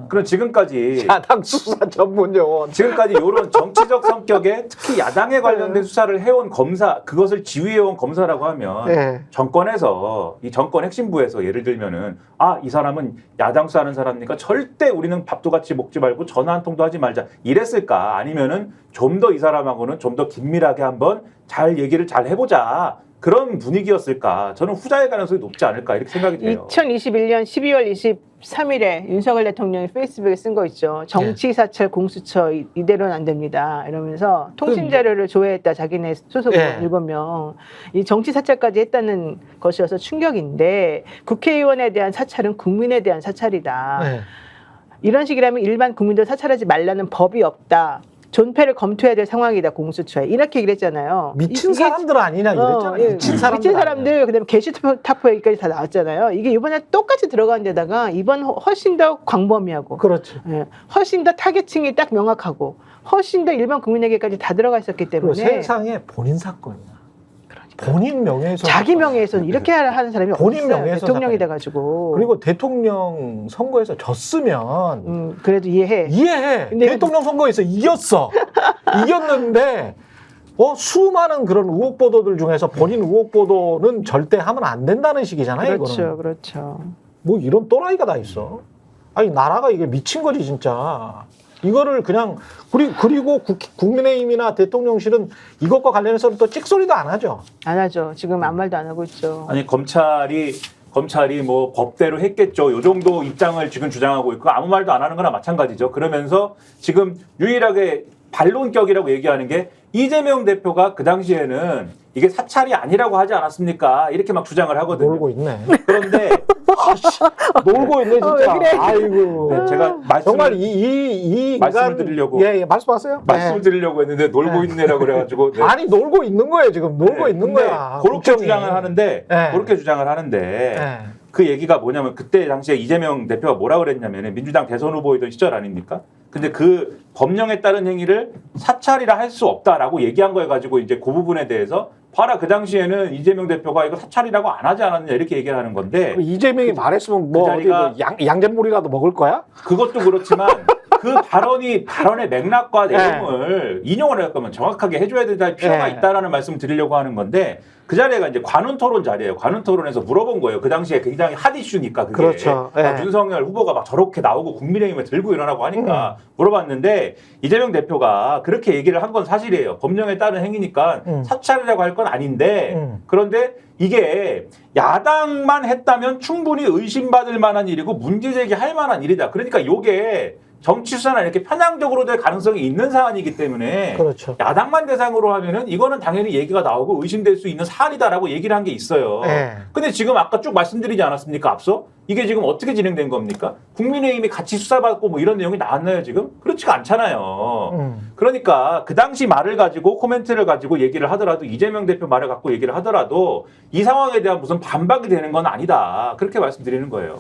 그럼 지금까지
야당 수사 전문 요원.
지금까지 이런 정치적 성격의 특히 야당에 관련된 수사를 해온 검사, 그것을 지휘해온 검사라고 하면
네.
정권에서 이 정권 핵심부에서 예를 들면은 이 사람은 야당 수사하는 사람이니까 절대 우리는 밥도 같이 먹지 말고 전화 한 통도 하지 말자 이랬을까? 아니면은 좀 더 이 사람하고는 좀 더 긴밀하게 한번 잘 얘기를 잘 해보자. 그런 분위기였을까? 저는 후자의 가능성이 높지 않을까 이렇게 생각이 돼요.
2021년 12월 23일에 윤석열 대통령이 페이스북에 쓴 거 있죠. 정치 사찰 공수처 이대로는 안 됩니다. 이러면서 통신 자료를 조회했다. 자기네 소속 의원 7명. 이 정치 사찰까지 했다는 것이어서 충격인데 국회의원에 대한 사찰은 국민에 대한 사찰이다.
네.
이런 식이라면 일반 국민들 사찰하지 말라는 법이 없다. 존폐를 검토해야 될 상황이다. 공수처에 이렇게 얘기를 했잖아요.
미친
이게
사람들 아니냐 이랬잖아요. 미친 사람들.
그다음에 게시타포 얘기까지 다 나왔잖아요. 이게 이번에 똑같이 들어간 데다가 이번 훨씬 더 광범위하고
그렇지.
예, 훨씬 더 타겟층이 딱 명확하고 훨씬 더 일반 국민에게까지 다 들어가 있었기
그리고
때문에
세상에 본인 사건이야. 본인 명예훼손.
자기 명예훼손 이렇게 하는 사람이
본인
없어요.
명예훼손
대통령이
사건이야.
돼가지고
그리고 대통령 선거에서 졌으면
그래도 이해해.
이해해.
근데
대통령 선거에서 이겼어. 이겼는데 수많은 그런 의혹 보도들 중에서 본인 의혹 보도는 절대 하면 안 된다는 식이잖아요.
그렇죠,
이거는.
그렇죠.
뭐 이런 또라이가 다 있어. 아니 나라가 이게 미친 거지 진짜. 이거를 그냥 그리고 국민의힘이나 대통령실은 이것과 관련해서는 또 찍소리도 안 하죠.
안 하죠. 지금 아무 말도 안 하고 있죠.
아니 검찰이 뭐 법대로 했겠죠. 요 정도 입장을 지금 주장하고 있고 아무 말도 안 하는 거나 마찬가지죠. 그러면서 지금 유일하게 반론격이라고 얘기하는 게 이재명 대표가 그 당시에는 이게 사찰이 아니라고 하지 않았습니까? 이렇게 막 주장을 하거든요.
놀고 있네.
그런데
놀고 있네 진짜.
왜 그래?
아이고.
네, 제가
정말 이
말씀을
인간
드리려고
예, 말씀하세요.
말씀을 드리려고 했는데 놀고 있네라고 그래가지고 네.
아니 놀고 있는 거예요 지금. 놀고
네,
있는
근데
거야.
그렇게
국정이.
주장을 하는데
네.
그렇게 주장을 하는데
네.
그 얘기가 뭐냐면 그때 당시에 이재명 대표가 뭐라 그랬냐면 민주당 대선 후보이던 시절 아닙니까? 근데 그 법령에 따른 행위를 사찰이라 할 수 없다라고 얘기한 거에 가지고 이제 그 부분에 대해서 봐라 그 당시에는 이재명 대표가 이거 사찰이라고 안 하지 않았냐 이렇게 얘기를 하는 건데
이재명이 말했으면 뭐
그
어디 뭐 양잿물이라도 먹을 거야?
그것도 그렇지만 그 발언의 맥락과 내용을 인용을 할 거면 정확하게 해줘야 된다는 필요가 있다라는 말씀을 드리려고 하는 건데 그 자리가 이제 관훈 토론 자리예요. 관훈 토론에서 물어본 거예요. 그 당시에 굉장히 핫 이슈니까 그게
그렇죠.
막 윤석열 후보가 막 저렇게 나오고 국민의힘을 들고 일어나고 하니까 물어봤는데 이재명 대표가 그렇게 얘기를 한 건 사실이에요. 법령에 따른 행위니까 사찰이라고 할 건 아닌데 그런데 이게 야당만 했다면 충분히 의심받을 만한 일이고 문제제기할 만한 일이다. 그러니까 이게 정치 수사나 이렇게 편향적으로 될 가능성이 있는 사안이기 때문에
그렇죠.
야당만 대상으로 하면은 이거는 당연히 얘기가 나오고 의심될 수 있는 사안이다라고 얘기를 한 게 있어요. 근데 지금 아까 쭉 말씀드리지 않았습니까? 앞서 이게 지금 어떻게 진행된 겁니까? 국민의힘이 같이 수사받고 뭐 이런 내용이 나왔나요 지금? 그렇지가 않잖아요. 그러니까 그 당시 말을 가지고 코멘트를 가지고 얘기를 하더라도 이재명 대표 말을 갖고 얘기를 하더라도 이 상황에 대한 무슨 반박이 되는 건 아니다. 그렇게 말씀드리는 거예요.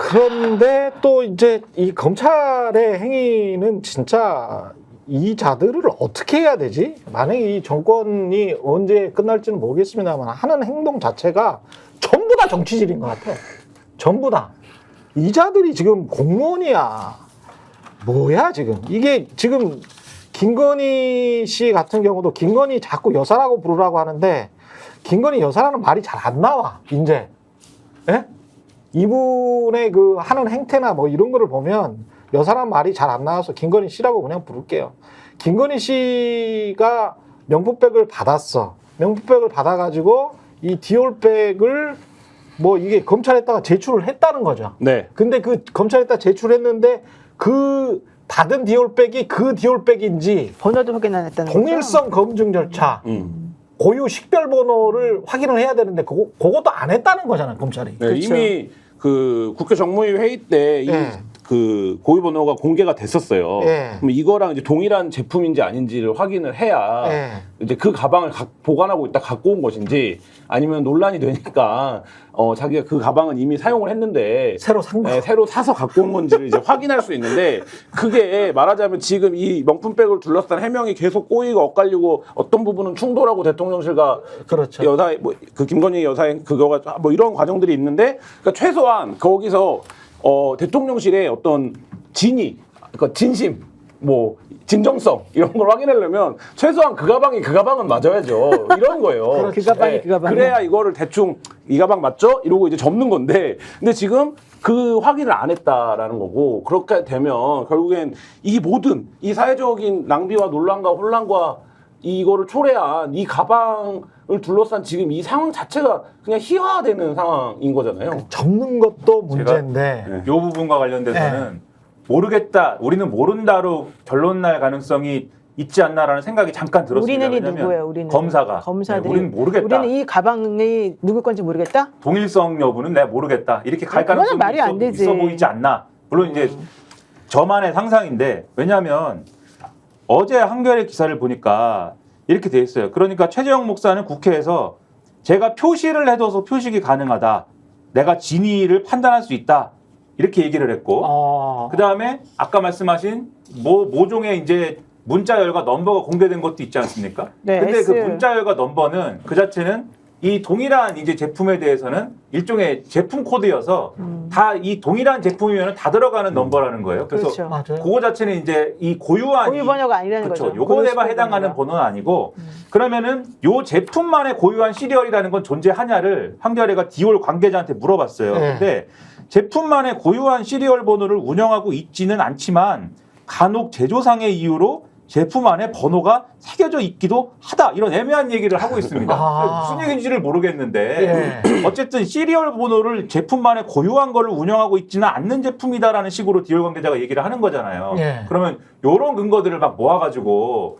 그런데 또 이제 이 검찰의 행위는 진짜 이 자들을 어떻게 해야 되지? 만약에 이 정권이 언제 끝날지는 모르겠습니다만 하는 행동 자체가 전부 다 정치질인 것 같아. 전부 다. 이 자들이 지금 공무원이야. 뭐야 지금. 이게 지금 김건희 씨 같은 경우도 김건희 자꾸 여사라고 부르라고 하는데 김건희 여사라는 말이 잘 안 나와. 이제. 예? 이분의 그 하는 행태나 뭐 이런 거를 보면 여사란 말이 잘 안 나와서 김건희 씨라고 그냥 부를게요. 김건희 씨가 명품백을 받았어. 명품백을 받아가지고 이 디올백을 뭐 이게 검찰에다가 제출을 했다는 거죠.
네.
근데 그 검찰에다 제출했는데 그 받은 디올백이 그 디올백인지
번호도 확인 안 했다는
동일성 검증 절차, 고유 식별 번호를 확인을 해야 되는데 그것도 안 했다는 거잖아요, 검찰이.
네, 이미 그 국회 정무위 회의 때 이 그 고유 번호가 공개가 됐었어요.
예.
그럼 이거랑 이제 동일한 제품인지 아닌지를 확인을 해야
예.
이제 그 가방을 보관하고 있다 갖고 온 것인지 아니면 논란이 되니까 자기가 그 가방은 이미 사용을 했는데
새로 산 거.
새로 사서 갖고 온 건지를 이제 확인할 수 있는데 그게 말하자면 지금 이 명품백을 둘러싼 해명이 계속 꼬이고 엇갈리고 어떤 부분은 충돌하고 대통령실과
그렇죠.
여사 그 김건희 여사의 그거가 뭐 이런 과정들이 있는데 그러니까 최소한 거기서 대통령실의 어떤 진위, 그러니까 진심, 뭐 진정성 이런 걸 확인하려면 최소한 그 가방은 맞아야죠. 이런 거예요.
그 가방이 그 가방이야.
그래야 이거를 대충 이 가방 맞죠? 이러고 이제 접는 건데, 근데 지금 그 확인을 안 했다라는 거고 그렇게 되면 결국엔 이 모든 이 사회적인 낭비와 논란과 혼란과 이거를 초래한 이 가방을 둘러싼 지금 이 상황 자체가 그냥 희화화되는 상황인 거잖아요.
접는 것도 문제인데.
이 부분과 관련돼서는 모르겠다, 우리는 모른다로 결론 날 가능성이 있지 않나라는 생각이 잠깐 들었습니다.
우리는이
왜냐면
누구예요? 우리는
검사들이 우리는 모르겠다.
우리는 이 가방이 누구 건지 모르겠다.
동일성 여부는 내가 모르겠다. 이렇게 갈
그거는
가능성이
말이 안 되지.
있어 보이지 않나. 물론 이제 저만의 상상인데, 왜냐하면 어제 한겨레 기사를 보니까 이렇게 돼 있어요. 그러니까 최재형 목사는 국회에서 제가 표시를 해둬서 표식이 가능하다, 내가 진위를 판단할 수 있다, 이렇게 얘기를 했고, 그 다음에 아까 말씀하신 모종의 이제 문자열과 넘버가 공개된 것도 있지 않습니까?
네,
근데
S.
그 문자열과 넘버는 그 자체는 이 동일한 이제 제품에 대해서는 일종의 제품 코드여서 다 이 동일한 제품이면 다 들어가는 넘버라는 거예요. 그래서
그렇죠.
맞아요.
그거 자체는 이제 이 고유한
고유 번호가 아니라는
그렇죠.
거죠.
요거에만 해당하는 번호는 아니고, 그러면은 요 제품만의 고유한 시리얼이라는 건 존재하냐를 한겨레가 디올 관계자한테 물어봤어요.
네.
근데 제품만의 고유한 시리얼 번호를 운영하고 있지는 않지만 간혹 제조상의 이유로 제품 안에 번호가 새겨져 있기도 하다, 이런 애매한 얘기를 하고 있습니다. 무슨 얘기인지를 모르겠는데 어쨌든 시리얼 번호를 제품만의 고유한 거를 운영하고 있지는 않는 제품이다라는 식으로 디올 관계자가 얘기를 하는 거잖아요.
예.
그러면 이런 근거들을 막 모아가지고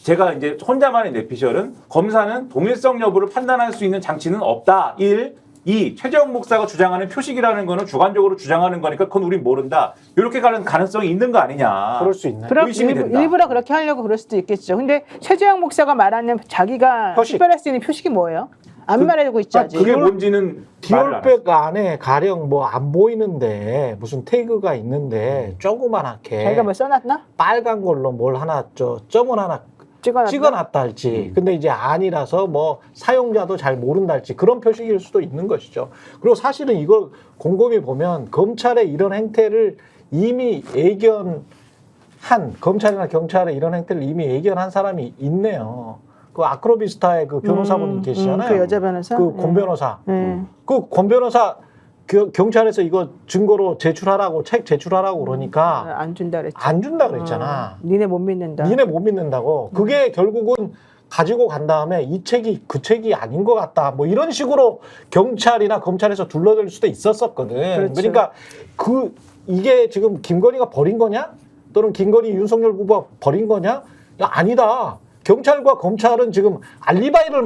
제가 이제 혼자만의 뇌피셜은 검사는 동일성 여부를 판단할 수 있는 장치는 없다. 1. 2. 최재형 목사가 주장하는 표식이라는 거는 주관적으로 주장하는 거니까 그건 우린 모른다. 이렇게 가는 가능성이 있는 거 아니냐.
그럴 수 있네.
그럼
의심이 된다.
일부러 그렇게 하려고 그럴 수도 있겠죠. 근데 최재형 목사가 말하는 자기가
표식.
식별할 수 있는 표식이 뭐예요? 안 말해주고 있지 아직.
그게 뭔지는 말을 안 했어요.
디올백 안에 가령 뭐 안 보이는데 무슨 태그가 있는데 조그만하게
자기가 뭐 써놨나?
빨간 걸로 뭘 하나 점을 하나 찍어놨다 할지, 근데 이제 아니라서 뭐 사용자도 잘 모른다 할지 그런 표식일 수도 있는 것이죠. 그리고 사실은 이걸 곰곰이 보면 검찰의 이런 행태를 이미 검찰이나 경찰의 이런 행태를 이미 예견한 사람이 있네요. 그 아크로비스타의 그 변호사분이 계시잖아요.
그 여자 변호사?
그 권 변호사.
네.
그 권 변호사 경찰에서 이거 증거로 제출하라고, 책 제출하라고 그러니까
안 준다 그랬죠.
안 준다 그랬잖아.
니네 못 믿는다.
니네 못 믿는다고. 그게 결국은 가지고 간 다음에 이 책이 그 책이 아닌 것 같다, 뭐 이런 식으로 경찰이나 검찰에서 둘러댈 수도 있었었거든.
그렇죠.
그러니까 이게 지금 김건희가 버린 거냐, 또는 김건희 윤석열 후보가 버린 거냐? 야, 아니다. 경찰과 검찰은 지금 알리바이를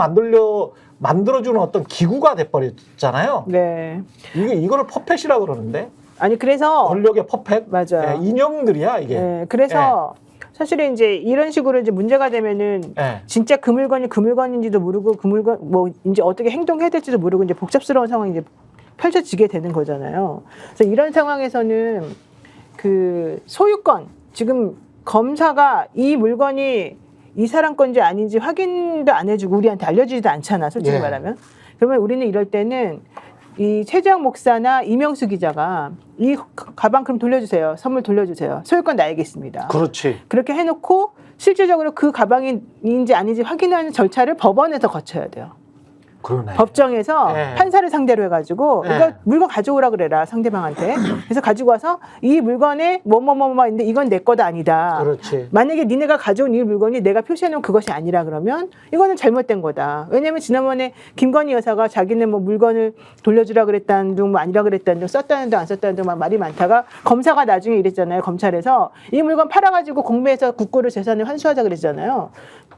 만들어주는 어떤 기구가 돼버렸잖아요.
네.
이거를 퍼펫이라고 그러는데.
아니 그래서
권력의 퍼펫.
맞아요.
인형들이야 이게.
네, 그래서 사실은 이제 이런 식으로 이제 문제가 되면은
예.
진짜 그 물건이 그 물건인지도 모르고 그 물건 뭐 이제 어떻게 행동해야 될지도 모르고 이제 복잡스러운 상황이 이제 펼쳐지게 되는 거잖아요. 그래서 이런 상황에서는 그 소유권, 지금 검사가 이 물건이 이 사람 건지 아닌지 확인도 안 해주고 우리한테 알려주지도 않잖아, 솔직히
예.
말하면. 그러면 우리는 이럴 때는 이 최재형 목사나 이명수 기자가 이 가방 그럼 돌려주세요. 선물 돌려주세요. 소유권 나야겠습니다.
그렇지.
그렇게 해놓고 실질적으로 그 가방인지 아닌지 확인하는 절차를 법원에서 거쳐야 돼요.
그러네.
법정에서
네.
판사를 상대로 해가지고
네.
이거 물건 가져오라 그래라, 상대방한테. 그래서 가지고 와서 이 물건에 뭐뭐뭐뭐 있는데 이건 내 거다 아니다.
그렇지.
만약에 니네가 가져온 이 물건이 내가 표시해놓은 그것이 아니라 그러면 이거는 잘못된 거다. 왜냐면 지난번에 김건희 여사가 자기는 뭐 물건을 돌려주라 그랬다는 둥, 뭐 아니라 그랬다는 둥, 썼다는 둥, 안 썼다는 둥 막 말이 많다가 검사가 나중에 이랬잖아요. 검찰에서 이 물건 팔아가지고 공매해서 국고를 재산을 환수하자 그랬잖아요.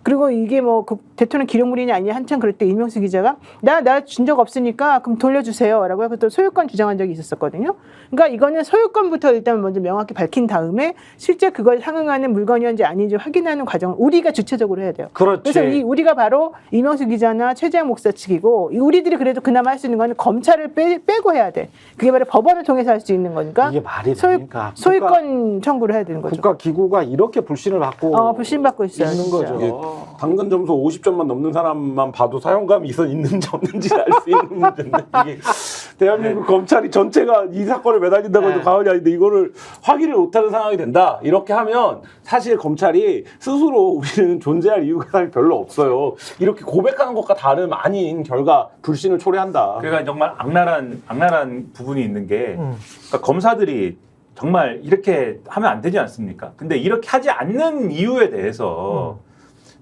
그리고 이게 뭐 그 대통령 기록물이냐 아니냐 한참 그럴 때 이명수 기자가 그러니까 나 준 적 없으니까 그럼 돌려주세요라고 해서 또 소유권 주장한 적이 있었거든요. 그러니까 이거는 소유권부터 일단 먼저 명확히 밝힌 다음에 실제 그걸 상응하는 물건이었는지 아닌지 확인하는 과정을 우리가 주체적으로 해야 돼요.
그렇지.
그래서 우리가 바로 이명수 기자나 최재형 목사 측이고 우리들이 그래도 그나마 할 수 있는 건 검찰을 빼고 해야 돼. 그게 바로 법원을 통해서 할 수 있는 거니까
이게 말이 됩니까?
소유권 청구를 해야 되는 거죠.
국가 기구가 이렇게 불신을 받고
불신받고 있어요.
있는
진짜.
거죠.
이게 당근 점수 50점만 넘는 사람만 봐도 사용감이 있는지 없는지 알 수 있는 문제인데 이게 대한민국 검찰이 전체가 이 사건에 매달린다고 해도
네.
과언이 아닌데 이거를 확인을 못하는 상황이 된다. 이렇게 하면 사실 검찰이 스스로 우리는 존재할 이유가 사실 별로 없어요. 이렇게 고백하는 것과 다름 아닌 결과 불신을 초래한다.
그러니까 정말 악랄한 부분이 있는 게 그러니까 검사들이 정말 이렇게 하면 안 되지 않습니까? 근데 이렇게 하지 않는 이유에 대해서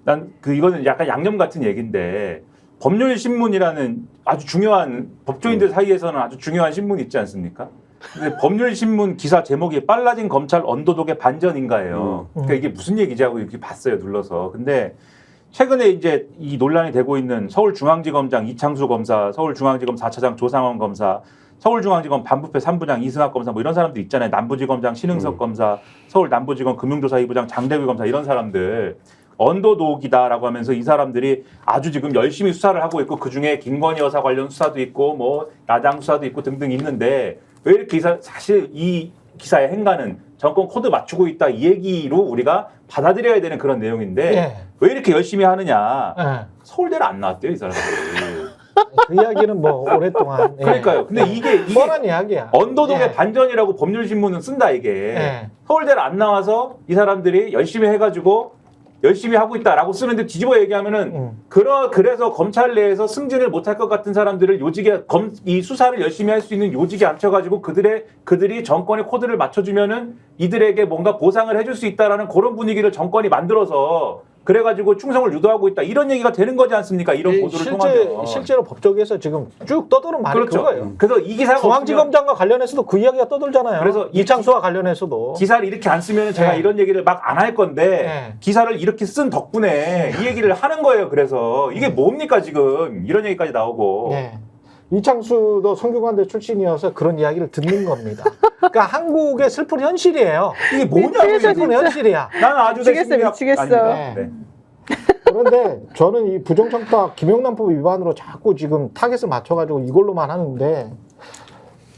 난 이거는 약간 양념 같은 얘기인데 법률신문이라는 아주 중요한 법조인들 사이에서는 아주 중요한 신문이 있지 않습니까? 근데 법률신문 기사 제목이 빨라진 검찰 언도독의 반전인가예요. 그러니까 이게 무슨 얘기지 하고 이렇게 봤어요, 눌러서. 근데 최근에 이제 이 논란이 되고 있는 서울중앙지검장 이창수 검사, 서울중앙지검 4차장 조상원 검사, 서울중앙지검 반부패 3부장 이승학 검사 뭐 이런 사람들 있잖아요. 남부지검장 신흥석 검사, 서울 남부지검 금융조사 2부장 장대규 검사 이런 사람들 언더독이다라고 하면서 이 사람들이 아주 지금 열심히 수사를 하고 있고 그중에 김건희 여사 관련 수사도 있고 뭐 야당 수사도 있고 등등 있는데 왜 이렇게 사실 이 기사의 행간은 정권 코드 맞추고 있다 이 얘기로 우리가 받아들여야 되는 그런 내용인데
예.
왜 이렇게 열심히 하느냐.
예.
서울대를 안 나왔대요 이 사람들이.
그 이야기는 뭐 오랫동안. 예.
그러니까요. 근데 이게
뻔한 이야기야.
언더독의
예.
반전이라고 법률신문은 쓴다 이게.
예.
서울대를 안 나와서 이 사람들이 열심히 해가지고 열심히 하고 있다라고 쓰는데 뒤집어 얘기하면은 그래서 검찰 내에서 승진을 못할 것 같은 사람들을 요직에 이 수사를 열심히 할 수 있는 요직에 앉혀가지고 그들이 정권의 코드를 맞춰주면은 이들에게 뭔가 보상을 해줄 수 있다라는 그런 분위기를 정권이 만들어서 그래가지고 충성을 유도하고 있다 이런 얘기가 되는 거지 않습니까? 이런 보도를 통하면
실제로 법조계에서 지금 쭉 떠도는 말이
그렇죠.
그거예요.
그래서 이 기사가
중앙지검장과 관련해서도 그 이야기가 떠돌잖아요.
그래서
이창수와 관련해서도.
기사를 이렇게 안 쓰면 제가
네.
이런 얘기를 막 안 할 건데
네.
기사를 이렇게 쓴 덕분에 이 얘기를 하는 거예요. 그래서 이게 뭡니까 지금 이런 얘기까지 나오고.
네. 이창수도 성균관대 출신이어서 그런 이야기를 듣는 겁니다. 그러니까 한국의 슬픈 현실이에요.
이게 뭐냐고
미치겠어,
슬픈 현실이야.
나는 아주
미치겠어.
네. 그런데 저는 이 부정청탁 김영란법 위반으로 자꾸 지금 타겟을 맞춰가지고 이걸로만 하는데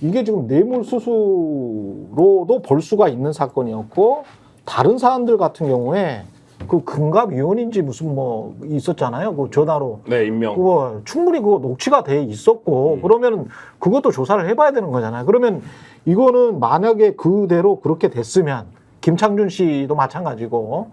이게 지금 뇌물수수로도 볼 수가 있는 사건이었고 다른 사안들 같은 경우에 그 금감위원인지 무슨 뭐 있었잖아요. 그 전화로.
네, 임명.
그거 충분히 그거 녹취가 돼 있었고 그러면 그것도 조사를 해봐야 되는 거잖아요. 그러면 이거는 만약에 그대로 그렇게 됐으면 김창준 씨도 마찬가지고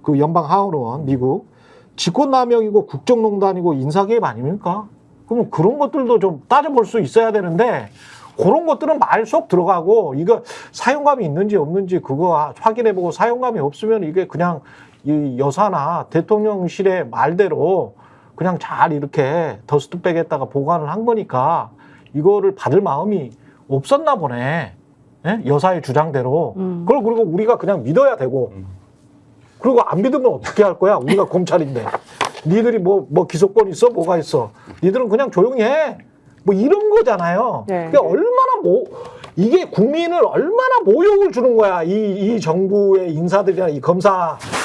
그 연방 하원의원 미국 직권남용이고 국정농단이고 인사개입 아닙니까? 그러면 그런 것들도 좀 따져볼 수 있어야 되는데 그런 것들은 말 쏙 들어가고 이거 사용감이 있는지 없는지 그거 확인해보고 사용감이 없으면 이게 그냥 이 여사나 대통령실의 말대로 그냥 잘 이렇게 더스트백에다가 보관을 한 거니까 이거를 받을 마음이 없었나 보네. 예? 여사의 주장대로. 그걸 그리고 우리가 그냥 믿어야 되고 그리고 안 믿으면 어떻게 할 거야? 우리가 검찰인데. 니들이 뭐 기소권 있어? 뭐가 있어? 니들은 그냥 조용히 해. 뭐 이런 거잖아요.
네.
그러니까 얼마나 이게 국민을 얼마나 모욕을 주는 거야. 이 정부의 인사들이나 이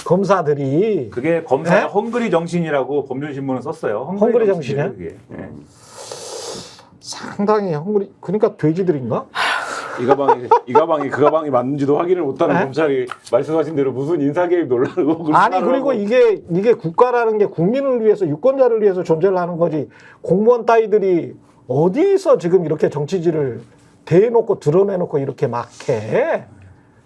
검사들이.
그게 검사의
네?
헝그리 정신이라고 법률신문은 썼어요.
헝그리 정신이요?
그게. 네.
상당히 그러니까 돼지들인가?
이 가방이 그 가방이 맞는지도 확인을 못하는
네?
검찰이 말씀하신 대로 무슨 인사개입 논란으로
아니 그리고 이게 국가라는 게 국민을 위해서 유권자를 위해서 존재를 하는 거지 공무원 따위들이 어디서 지금 이렇게 정치질을 대놓고 드러내놓고 이렇게 막 해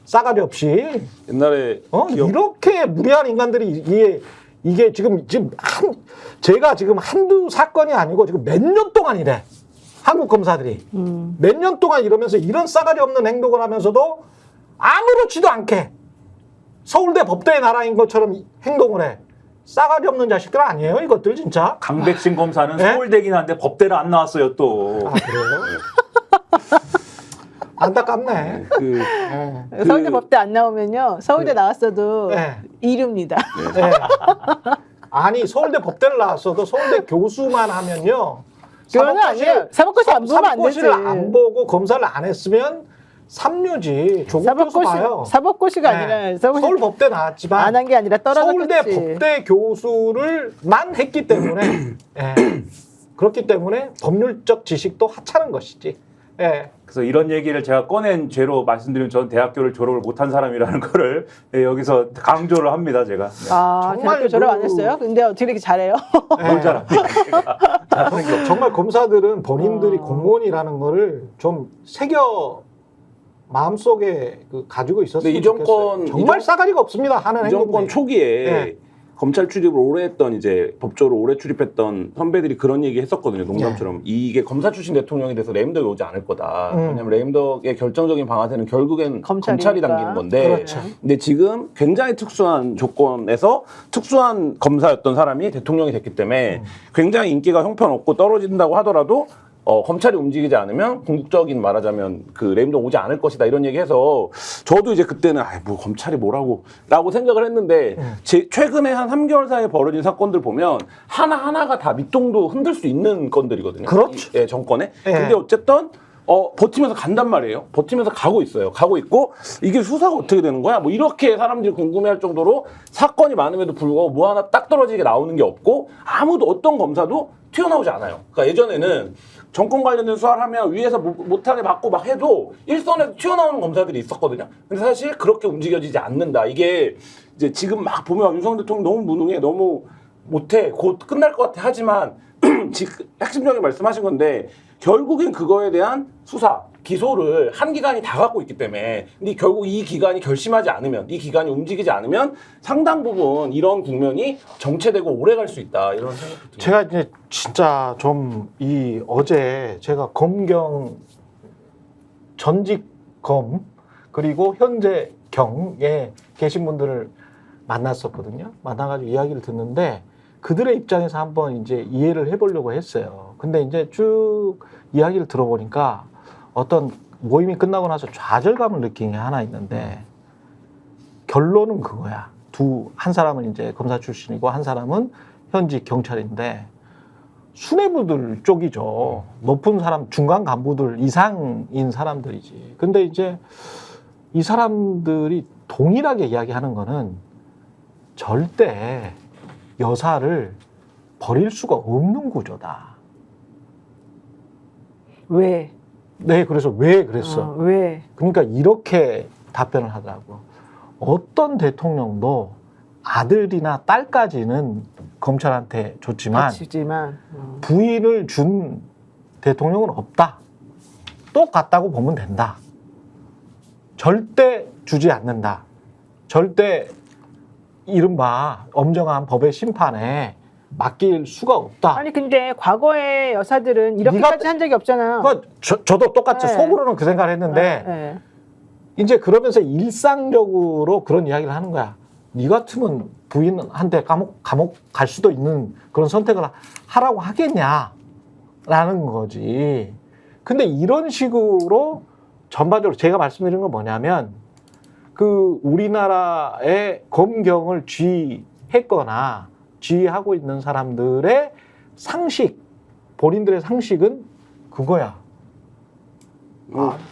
싸가지 없이
옛날에
이렇게 무례한 인간들이 이게 지금 제가 지금 한두 사건이 아니고 지금 몇 년 동안 이래 한국 검사들이 몇 년 동안 이러면서 이런 싸가지 없는 행동을 하면서도 아무렇지도 않게 서울대 법대의 나라인 것처럼 행동을 해. 싸가지 없는 자식들 아니에요 이것들 진짜.
강백신 검사는
네?
서울대긴 한데 법대를 안 나왔어요 또.
아 그래요? 안타깝네.
서울대 법대 안 나오면요. 서울대
네.
나왔어도
네.
이릅니다.
네. 아니 서울대 법대를 나왔어도 서울대 교수만 하면요.
그거는 아니에요. 사법고시 안 보면 안 되지.
사법고시를 안 보고 검사를 안 했으면 삼류지. 조국 교수 봐요.
사법고시가
네.
아니라
서울 법대 나왔지만
안 한 게 아니라 떨어졌겠지.
서울대 법대 교수를만 했기 때문에 예. 그렇기 때문에 법률적 지식도 하찮은 것이지. 예.
그래서 이런 얘기를 제가 꺼낸 죄로 말씀드리면 저는 대학교를 졸업을 못한 사람이라는 거를 여기서 강조를 합니다, 제가.
아,
정말
대학교 졸업 안
그-
했어요? 근데 어떻게 이렇게 잘해요?
뭘 잘합니까?
정말 검사들은 본인들이
어.
공무원이라는 거를 좀 새겨 마음속에 가지고 있었으면
근데 이
좋겠어요.
정권-
정말
이 정-
싸가지가 없습니다. 하는
이 정권
행동이.
초기에
네.
검찰 출입을 오래 했던 이제 법조를 오래 출입했던 선배들이 그런 얘기 했었거든요. 농담처럼 이게 검사 출신 대통령이 돼서 레임덕이 오지 않을 거다. 왜냐면 레임덕의 결정적인 방아쇠는 결국엔 검찰이
검찰이니까.
당기는 건데.
그렇죠.
근데 지금 굉장히 특수한 조건에서 특수한 검사였던 사람이 대통령이 됐기 때문에 굉장히 인기가 형편없고 떨어진다고 하더라도 검찰이 움직이지 않으면 궁극적인 말하자면 그 레임덕 오지 않을 것이다 이런 얘기해서 저도 이제 그때는 뭐 검찰이 뭐라고 라고 생각을 했는데 최근에 한 3개월 사이에 벌어진 사건들 보면 하나하나가 다 밑동도 흔들 수 있는 건들이거든요.
그렇죠.
예, 정권에.
예.
근데 어쨌든 버티면서 간단 말이에요. 버티면서 가고 있어요. 가고 있고 이게 수사가 어떻게 되는 거야? 뭐 이렇게 사람들이 궁금해할 정도로 사건이 많음에도 불구하고 뭐 하나 딱 떨어지게 나오는 게 없고 아무도 어떤 검사도 튀어나오지 않아요. 그러니까 예전에는 정권 관련된 수사를 하면 위에서 못하게 받고 막 해도 일선에서 튀어나오는 검사들이 있었거든요. 근데 사실 그렇게 움직여지지 않는다. 이게 이제 지금 막 보면 윤석열 대통령 너무 무능해, 너무 못해, 곧 끝날 것 같아 하지만 지금 핵심적인 말씀하신 건데 결국엔 그거에 대한 수사, 기소를 한 기관이 다 갖고 있기 때문에 근데 결국 이 기관이 결심하지 않으면 이 기관이 움직이지 않으면 상당 부분 이런 국면이 정체되고 오래 갈 수 있다 이런 생각이 듭니다.
제가 이제 진짜 좀 어제 제가 검경 전직 검 그리고 현재 경에 계신 분들을 만났었거든요. 만나가지고 이야기를 듣는데 그들의 입장에서 한번 이제 이해를 해보려고 했어요. 근데 이제 쭉 이야기를 들어보니까 어떤 모임이 끝나고 나서 좌절감을 느낀 게 하나 있는데 결론은 그거야. 한 사람은 이제 검사 출신이고 한 사람은 현직 경찰인데 수뇌부들 쪽이죠. 높은 사람, 중간 간부들 이상인 사람들이지. 근데 이제 이 사람들이 동일하게 이야기하는 거는 절대 여사를 버릴 수가 없는 구조다.
왜?
네, 그래서 왜 그랬어?
왜?
그러니까 이렇게 답변을 하더라고. 어떤 대통령도 아들이나 딸까지는 검찰한테 줬지만
지만
부인을 준 대통령은 없다. 똑같다고 보면 된다. 절대 주지 않는다. 절대 이른바 엄정한 법의 심판에 맡길 수가 없다.
아니 근데 과거의 여사들은 이렇게까지 한 적이 없잖아.
저도 똑같이
네.
속으로는 그 생각을 했는데
네.
이제 그러면서 일상적으로 그런 이야기를 하는 거야. 네 같으면 부인한테 감옥 갈 수도 있는 그런 선택을 하라고 하겠냐라는 거지. 근데 이런 식으로 전반적으로 제가 말씀드린 건 뭐냐면 그 우리나라의 검경을 지휘했거나 지휘하고 있는 사람들의 상식, 본인들의 상식은 그거야.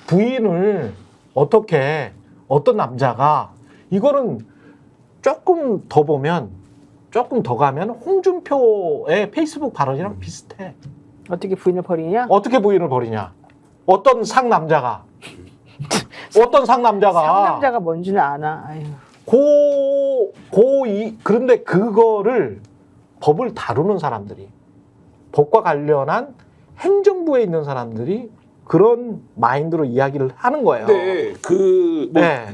부인을 어떻게 어떤 남자가 이거는 조금 더 보면 조금 더 가면 홍준표의 페이스북 발언이랑 비슷해.
어떻게 부인을 버리냐?
어떻게 부인을 버리냐? 어떤 상남자가
상남자가 뭔지는 아나. 아유.
그런데 그거를 법을 다루는 사람들이 법과 관련한 행정부에 있는 사람들이 그런 마인드로 이야기를 하는 거예요.
근데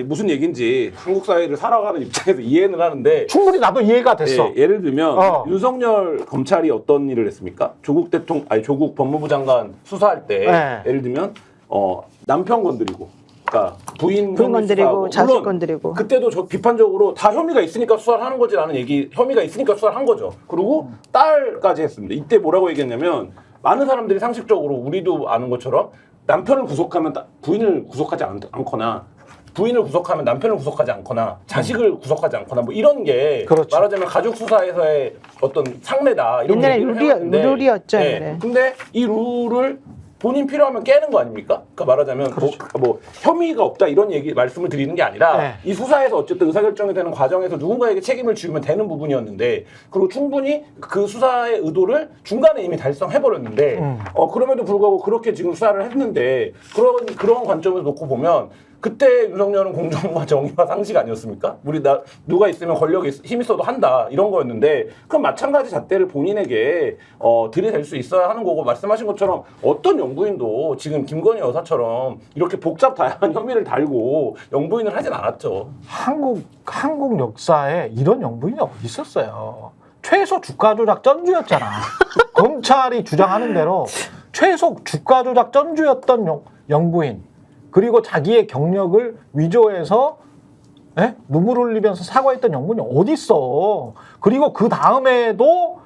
무슨 얘기인지 한국 사회를 살아가는 입장에서 이해는 하는데
충분히 나도 이해가 됐어.
예를 들면 윤석열 검찰이 어떤 일을 했습니까? 조국 법무부 장관 수사할 때 예를 들면 남편 건드리고, 그러니까 부인
건드리고 자식 건드리고.
그때도 저 비판적으로 다 혐의가 있으니까 수사를 하는 거지라는 혐의가 있으니까 수사를 한 거죠. 그리고 딸까지 했습니다. 이때 뭐라고 얘기했냐면 많은 사람들이 상식적으로 우리도 아는 것처럼 남편을 구속하면 부인을 구속하지 않거나 부인을 구속하면 남편을 구속하지 않거나 자식을 구속하지 않거나 뭐 이런 게
그렇죠.
말하자면 가족 수사에서의 어떤 상례다 이런
옛날에
얘기를 해왔는데
룰이었죠.
예.
옛날에.
근데 이 룰을 본인 필요하면 깨는 거 아닙니까? 그러니까 말하자면 뭐 혐의가 없다 이런 얘기 말씀을 드리는 게 아니라
네.
이 수사에서 어쨌든 의사결정이 되는 과정에서 누군가에게 책임을 지우면 되는 부분이었는데 그리고 충분히 그 수사의 의도를 중간에 이미 달성해버렸는데 그럼에도 불구하고 그렇게 지금 수사를 했는데 그런 관점에서 놓고 보면 그때 윤석열은 공정과 정의와 상식 아니었습니까? 누가 있으면 권력이 힘 있어도 한다 이런 거였는데 그럼 마찬가지 잣대를 본인에게 들이댈 수 있어야 하는 거고 말씀하신 것처럼 어떤 영부인도 지금 김건희 여사처럼 이렇게 복잡 다양한 혐의를 달고 영부인을 하진 않았죠.
한국 역사에 이런 영부인이 어디 있었어요? 최소 주가 조작 전주였잖아. 검찰이 주장하는 대로 최소 주가 조작 전주였던 영부인. 그리고 자기의 경력을 위조해서 눈물 흘리면서 사과했던 영부인이 어디 있어? 그리고 그 다음에도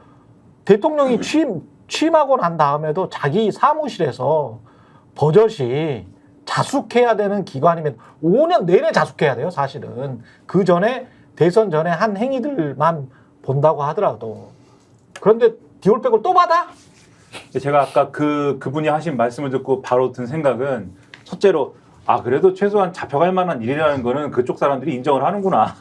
대통령이 취임하고 난 다음에도 자기 사무실에서 버젓이 자숙해야 되는 기관이면 5년 내내 자숙해야 돼요, 사실은. 그 전에 대선 전에 한 행위들만 본다고 하더라도. 그런데 디올백을 또 받아?
제가 아까 그분이 하신 말씀을 듣고 바로 든 생각은 첫째로 그래도 최소한 잡혀갈 만한 일이라는 거는 그쪽 사람들이 인정을 하는구나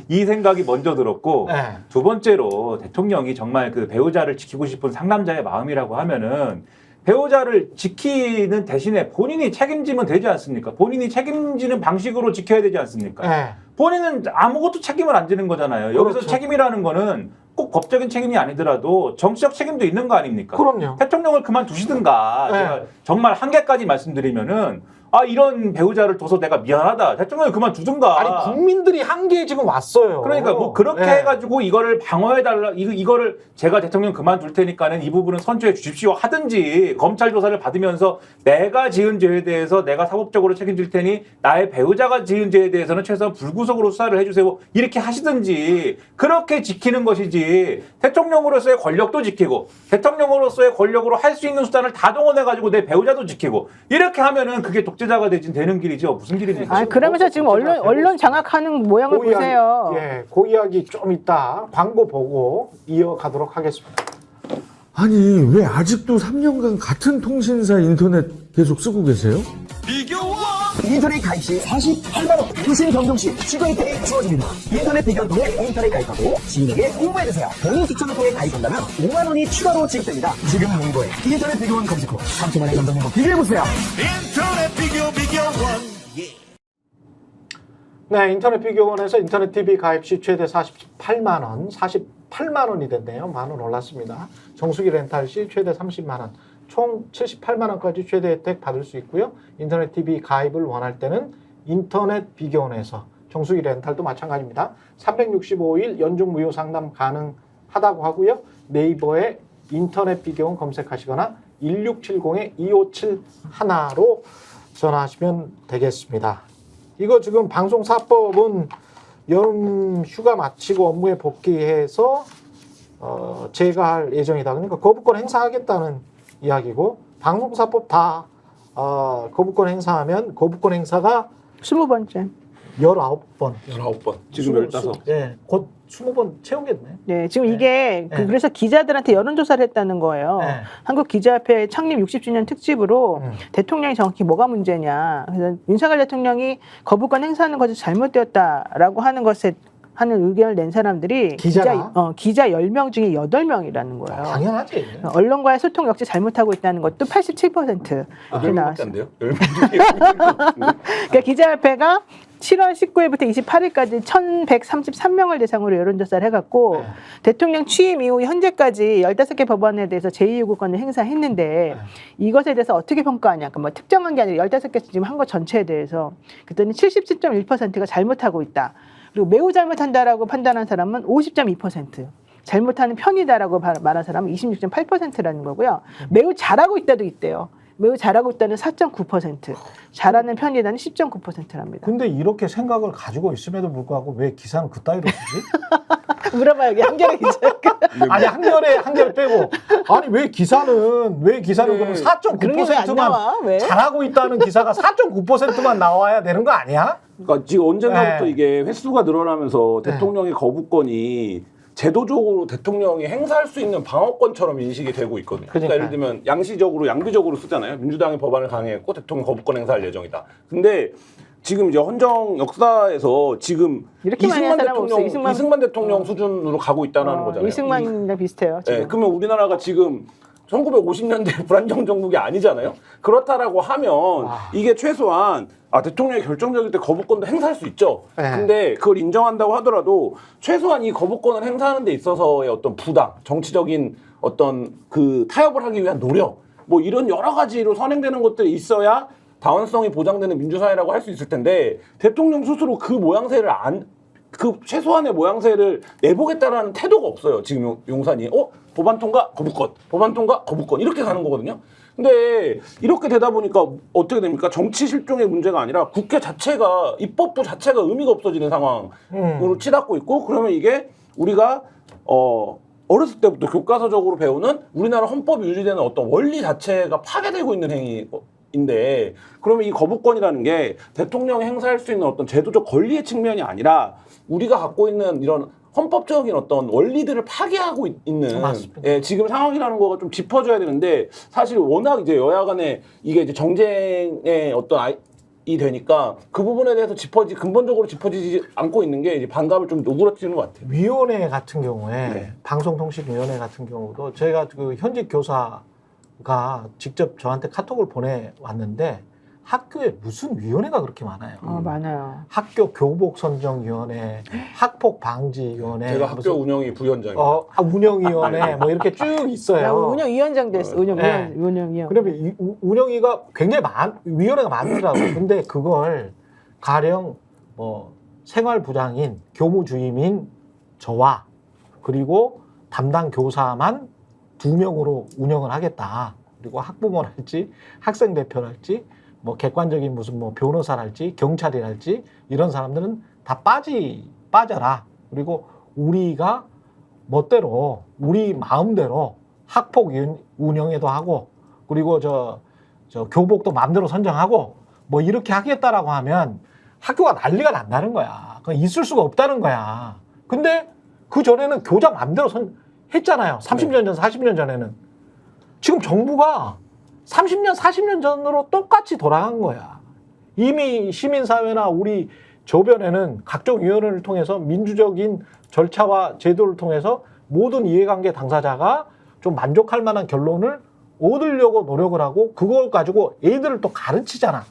이 생각이 먼저 들었고
네.
두 번째로 대통령이 정말 그 배우자를 지키고 싶은 상남자의 마음이라고 하면은 배우자를 지키는 대신에 본인이 책임지면 되지 않습니까? 본인이 책임지는 방식으로 지켜야 되지 않습니까?
네.
본인은 아무것도 책임을 안 지는 거잖아요. 여기서
그렇죠.
책임이라는 거는 꼭 법적인 책임이 아니더라도 정치적 책임도 있는 거 아닙니까?
그럼요.
대통령을 그만두시든가.
네.
제가 정말 한계까지 말씀드리면은 이런 배우자를 둬서 내가 미안하다. 대통령을 그만두든가.
아니 국민들이 한계에 지금 왔어요.
그러니까 뭐 그렇게
네.
해가지고 이거를 방어해달라. 이거를 제가 대통령 그만둘 테니까는 이 부분은 선처해 주십시오 하든지 검찰 조사를 받으면서 내가 지은 죄에 대해서 내가 사법적으로 책임질 테니 나의 배우자가 지은 죄에 대해서는 최소한 불구속으로 수사를 해주세요. 이렇게 하시든지 그렇게 지키는 것이지 대통령으로서의 권력도 지키고 대통령으로서의 권력으로 할 수 있는 수단을 다 동원해가지고 내 배우자도 지키고 이렇게 하면은 그게 독재자가 되는 길이죠. 무슨 길입니까?
그러면서 지금 언론 장악하는 모양을 보세요.
예, 그 이야기 좀 이따 광고 보고 이어가도록 하겠습니다.
아니 왜 아직도 3년간 같은 통신사 인터넷 계속 쓰고 계세요?
인터넷 가입 시 48만원 무슨 변동 시 추가 혜택이 주어집니다. 인터넷 비교를 통해 인터넷 가입하고 지인에게 홍보해주세요. 본인 추천을 통해 가입한다면 5만원이 추가로 지급됩니다. 지금 문고에 인터넷 비교원 검색 후 3초만의 변동 행보 비교해보세요.
인터넷 비교원.
네, 인터넷 비교원에서 인터넷 TV 가입 시 최대 48만 원, 48만 원이 됐네요. 만 원 올랐습니다. 정수기 렌탈 시 최대 30만 원, 총 78만 원까지 최대 혜택 받을 수 있고요. 인터넷 TV 가입을 원할 때는 인터넷 비교원에서 정수기 렌탈도 마찬가지입니다. 365일 연중 무료 상담 가능하다고 하고요. 네이버에 인터넷 비교원 검색하시거나 1670-2571로 전화하시면 되겠습니다. 이거 지금 방송사법은 여름 휴가 마치고 업무에 복귀해서 제거할 예정이다. 그러니까 거부권 행사하겠다는 이야기고 방송사법 다 거부권 행사하면 거부권 행사가
20번째.
19번.
19번. 지금 15.
예, 곧 20번 채우겠네.
네, 지금 이게
네.
그래서 기자들한테 여론조사를 했다는 거예요.
네.
한국기자협회 창립 60주년 특집으로
음.
대통령이 정확히 뭐가 문제냐. 그래서 윤석열 대통령이 거부권 행사하는 것이 잘못되었다라고 하는 것에 하는 의견을 낸 사람들이
기자가?
기자 10명 중에 8명이라는 거예요.
당연하지.
언론과의 소통 역시 잘못하고 있다는 것도 87% 이렇게
10명밖에
나왔어요.
안 돼요? 10명
그러니까 기자협회가 7월 19일부터 28일까지 1,133명을 대상으로 여론조사를 해갖고
네.
대통령 취임 이후 현재까지 15개 법안에 대해서 제2요구권을 행사했는데
네.
이것에 대해서 어떻게 평가하냐. 그러니까 뭐 특정한 게 아니라 15개 지금 한 것 전체에 대해서 그랬더니 77.1%가 잘못하고 있다. 그리고 매우 잘못한다라고 판단한 사람은 50.2%. 잘못하는 편이다라고 말한 사람은 26.8%라는 거고요. 매우 잘하고 있다도 있대요. 매우 잘하고 있다는 4.9%, 잘하는 편이다는 10.9%랍니다.
근데 이렇게 생각을 가지고 있음에도 불구하고 왜 기사는 그따위로 쓰지?
물어봐요, 여기 한겨레 기자.
아니 한겨레 빼고 아니 왜 기사는
네.
그러면
그런 게 왜 안
4.9%만
나와? 왜?
잘하고 있다는 기사가 4.9%만 나와야 되는 거 아니야?
그러니까 지금 언젠가부터
네.
이게 횟수가 늘어나면서 대통령의 거부권이 제도적으로 대통령이 행사할 수 있는 방어권처럼 인식이 되고 있거든요. 그러니까 예를 들면 양시적으로 양비적으로 쓰잖아요. 민주당이 법안을 강행했고 대통령 거부권 행사할 예정이다. 근데 지금 이제 헌정 역사에서 지금
이렇게 많이 한 사람은 없어요.
이승만 대통령 수준으로 가고 있다는 거잖아요.
이승만이랑 비슷해요. 지금.
네, 그러면 우리나라가 지금 1950년대 불안정 정국이 아니잖아요. 그렇다라고 하면 이게 최소한 대통령이 결정적일 때 거부권도 행사할 수 있죠.
네.
근데 그걸 인정한다고 하더라도 최소한 이 거부권을 행사하는 데 있어서의 어떤 부당, 정치적인 어떤 그 타협을 하기 위한 노력, 뭐 이런 여러 가지로 선행되는 것들이 있어야 다원성이 보장되는 민주사회라고 할 수 있을 텐데 대통령 스스로 그 모양새를 그 최소한의 모양새를 내보겠다라는 태도가 없어요. 지금 용산이 법안 통과 거부권, 법안 통과 거부권 이렇게 가는 거거든요. 근데 이렇게 되다 보니까 어떻게 됩니까? 정치 실종의 문제가 아니라 국회 자체가 입법부 자체가 의미가 없어지는 상황으로 치닫고 있고 그러면 이게 우리가 어렸을 때부터 교과서적으로 배우는 우리나라 헌법이 유지되는 어떤 원리 자체가 파괴되고 있는 행위인데 그러면 이 거부권이라는 게 대통령이 행사할 수 있는 어떤 제도적 권리의 측면이 아니라 우리가 갖고 있는 이런 헌법적인 어떤 원리들을 파괴하고 있는 지금 상황이라는 거가 좀 짚어줘야 되는데 사실 워낙 이제 여야 간에 이게 이제 정쟁의 어떤 이 되니까 그 부분에 대해서 근본적으로 짚어지지 않고 있는 게 이제 반감을 좀 누그러뜨리는 것 같아요.
위원회 같은 경우에 방송통신위원회 같은 경우도 제가 그 현직 교사가 직접 저한테 카톡을 보내왔는데 학교에 무슨 위원회가 그렇게 많아요?
많아요.
학교 교복선정위원회, 학폭방지위원회,
제가 학교 운영위 부위원장입니다.
운영위원회 뭐 이렇게 쭉 있어요.
운영위원장 됐어. 운영위원.
그러면 운영위가 굉장히 위원회가 많더라고요. 근데 그걸 가령 뭐 생활부장인 교무주임인 저와 그리고 담당 교사만 2명으로 운영을 하겠다. 그리고 학부모랄지 학생 대표랄지 뭐 객관적인 무슨 뭐 변호사랄지 경찰이랄지 이런 사람들은 다 빠져라. 그리고 우리가 멋대로 우리 마음대로 학폭 운영에도 하고 그리고 저 교복도 마음대로 선정하고 뭐 이렇게 하겠다라고 하면 학교가 난리가 난다는 거야. 그건 있을 수가 없다는 거야. 근데 그 전에는 교장 마음대로 했잖아요. 30년 전, 40년 전에는. 지금 정부가 30년, 40년 전으로 똑같이 돌아간 거야. 이미 시민사회나 우리 조변에는 각종 위원회를 통해서 민주적인 절차와 제도를 통해서 모든 이해관계 당사자가 좀 만족할 만한 결론을 얻으려고 노력을 하고 그걸 가지고 애들을 또 가르치잖아.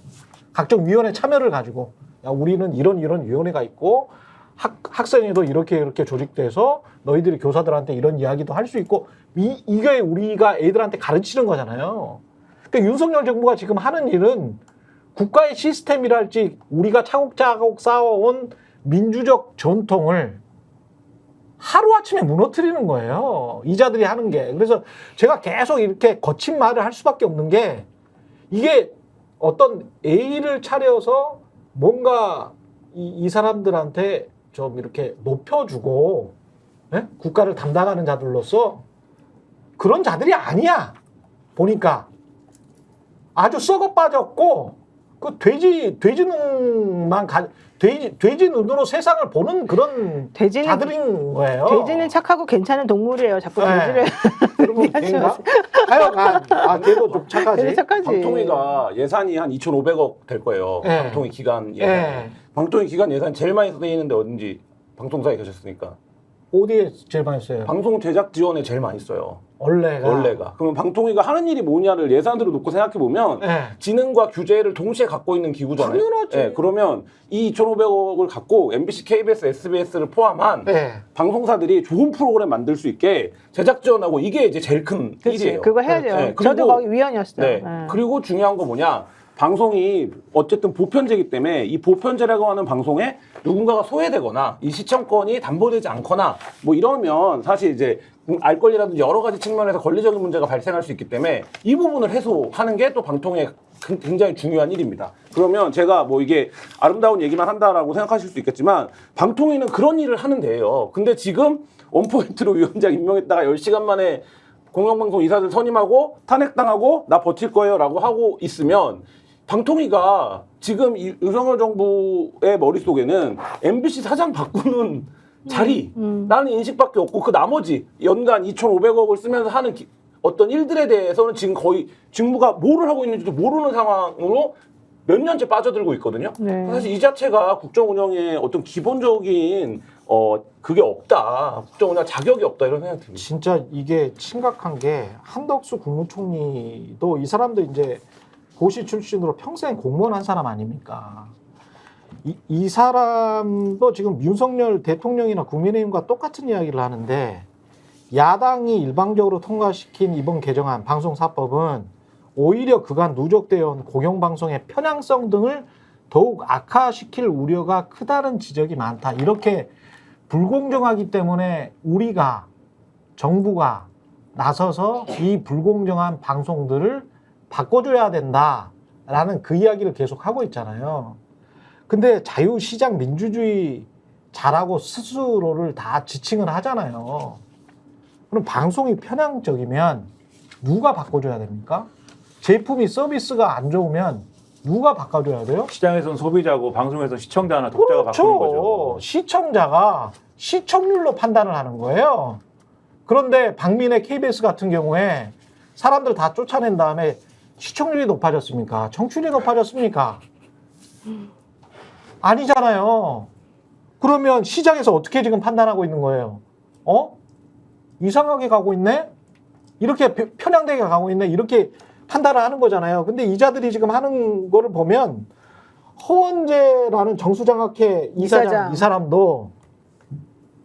각종 위원회 참여를 가지고 야, 우리는 이런 위원회가 있고 학생회도 이렇게 조직돼서 너희들이 교사들한테 이런 이야기도 할 수 있고 이게 우리가 애들한테 가르치는 거잖아요. 그러니까 윤석열 정부가 지금 하는 일은 국가의 시스템이랄지 우리가 차곡차곡 쌓아온 민주적 전통을 하루아침에 무너뜨리는 거예요. 이자들이 하는 게. 그래서 제가 계속 이렇게 거친 말을 할 수밖에 없는 게 이게 어떤 A를 차려서 뭔가 이 사람들한테 좀 이렇게 높여주고 국가를 담당하는 자들로서 그런 자들이 아니야. 보니까 아주 썩어 빠졌고 그 돼지 눈으로 세상을 보는 그런 자들인 거예요.
돼지는 착하고 괜찮은 동물이에요. 자꾸 돼지를
여러분 걔인가? 걔도 좀 착하지.
착하지.
방통위가 예산이 한 2,500억 될 거예요. 방통위 기간 예산. 방통위 기간 예산 제일 많이 쓰이는데 어딘지 방송사에 계셨으니까.
어디에 제일 많이 써요?
방송 제작 지원에 제일 많이 써요.
원래가.
그러면 방통위가 하는 일이 뭐냐를 예산으로 놓고 생각해 보면 지능과 규제를 동시에 갖고 있는 기구잖아요.
당연하지.
그러면 이 2,500억을 갖고 MBC, KBS, SBS를 포함한 방송사들이 좋은 프로그램 만들 수 있게 제작 지원하고 이게 이제 제일 큰 일이에요.
그거 해야 돼요. 저도 거기 위원이었어요.
그리고 중요한 거 뭐냐? 방송이 어쨌든 보편제이기 때문에 이 보편제라고 하는 방송에 누군가가 소외되거나 이 시청권이 담보되지 않거나 뭐 이러면 사실 이제 알 권리라든지 여러 가지 측면에서 권리적인 문제가 발생할 수 있기 때문에 이 부분을 해소하는 게 또 방통의 굉장히 중요한 일입니다. 그러면 제가 뭐 이게 아름다운 얘기만 한다라고 생각하실 수 있겠지만 방통위는 그런 일을 하는 데예요. 근데 지금 원포인트로 위원장 임명했다가 10시간 만에 공영방송 이사들 선임하고 탄핵당하고 나 버틸 거예요 라고 하고 있으면 방통위가 지금 이 윤석열 정부의 머릿속에는 MBC 사장 바꾸는 자리라는 인식밖에 없고 그 나머지 연간 2,500억을 쓰면서 하는 어떤 일들에 대해서는 지금 거의 직무가 뭐를 하고 있는지도 모르는 상황으로 몇 년째 빠져들고 있거든요.
네.
사실 이 자체가 국정 운영의 어떤 기본적인 그게 없다. 국정 운영 자격이 없다 이런 생각이 듭니다.
진짜 이게 심각한 게 한덕수 국무총리도 이 사람도 이제 고시 출신으로 평생 공무원 한 사람 아닙니까? 이 사람도 지금 윤석열 대통령이나 국민의힘과 똑같은 이야기를 하는데 야당이 일방적으로 통과시킨 이번 개정안 방송사법은 오히려 그간 누적되어 온 공영방송의 편향성 등을 더욱 악화시킬 우려가 크다는 지적이 많다. 이렇게 불공정하기 때문에 우리가 정부가 나서서 이 불공정한 방송들을 바꿔줘야 된다라는 그 이야기를 계속 하고 있잖아요. 근데 자유시장 민주주의 잘하고 스스로를 다 지칭을 하잖아요. 그럼 방송이 편향적이면 누가 바꿔줘야 됩니까? 제품이 서비스가 안 좋으면 누가 바꿔줘야 돼요?
시장에서는 소비자고 방송에서는 시청자나 독자가 바꾸는 거죠.
시청자가 시청률로 판단을 하는 거예요. 그런데 박민의 KBS 같은 경우에 사람들 다 쫓아낸 다음에 시청률이 높아졌습니까? 청취율이 높아졌습니까? 아니잖아요. 그러면 시장에서 어떻게 지금 판단하고 있는 거예요? 이상하게 가고 있네? 이렇게 편향되게 가고 있네? 이렇게 판단을 하는 거잖아요. 근데 이자들이 지금 하는 거를 보면 허원재라는 정수장학회 이사장 이 사람도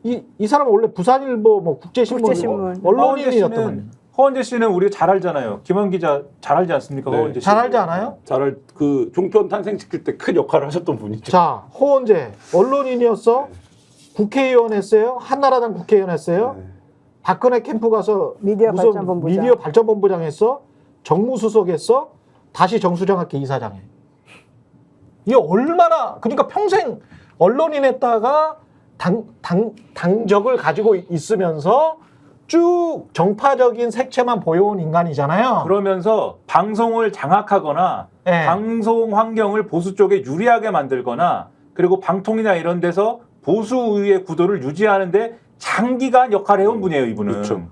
이 사람은 원래 부산일보 뭐 국제신문 언론인이었던 겁니다.
허원재 씨는 우리가 잘 알잖아요. 김원 기자 잘 알지 않습니까?
네.
허원재 씨.
잘 알지 않아요?
잘할 그 종편 탄생시킬 때 큰 역할을 하셨던 분이죠.
자, 허원재 언론인이었어? 국회의원 했어요? 한나라당 국회의원 했어요?
네.
박근혜 캠프 가서
미디어
무슨
발전본부장.
미디어 발전본부장 했어? 정무수석 했어? 다시 정수장학회 이사장 해. 이게 얼마나, 그러니까 평생 언론인 했다가 당적을 가지고 있으면서 쭉 정파적인 색채만 보여온 인간이잖아요.
그러면서 방송을 장악하거나
네.
방송 환경을 보수 쪽에 유리하게 만들거나 그리고 방통이나 이런 데서 보수의 구도를 유지하는데 장기간 역할을 해온 분이에요, 이분은.
그렇죠.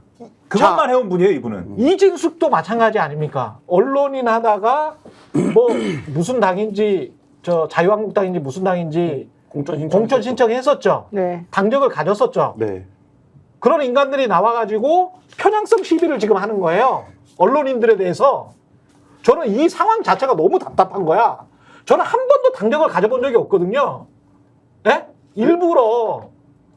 그것만
자,
해온 분이에요, 이분은.
이진숙도 마찬가지 아닙니까? 언론인 하다가 뭐 무슨 당인지 저 자유한국당인지 무슨 당인지 공천 신청했었죠.
네.
당적을 가졌었죠.
네.
그런 인간들이 나와가지고 편향성 시비를 지금 하는 거예요. 언론인들에 대해서. 저는 이 상황 자체가 너무 답답한 거야. 저는 한 번도 당적을 가져본 적이 없거든요. 예? 일부러.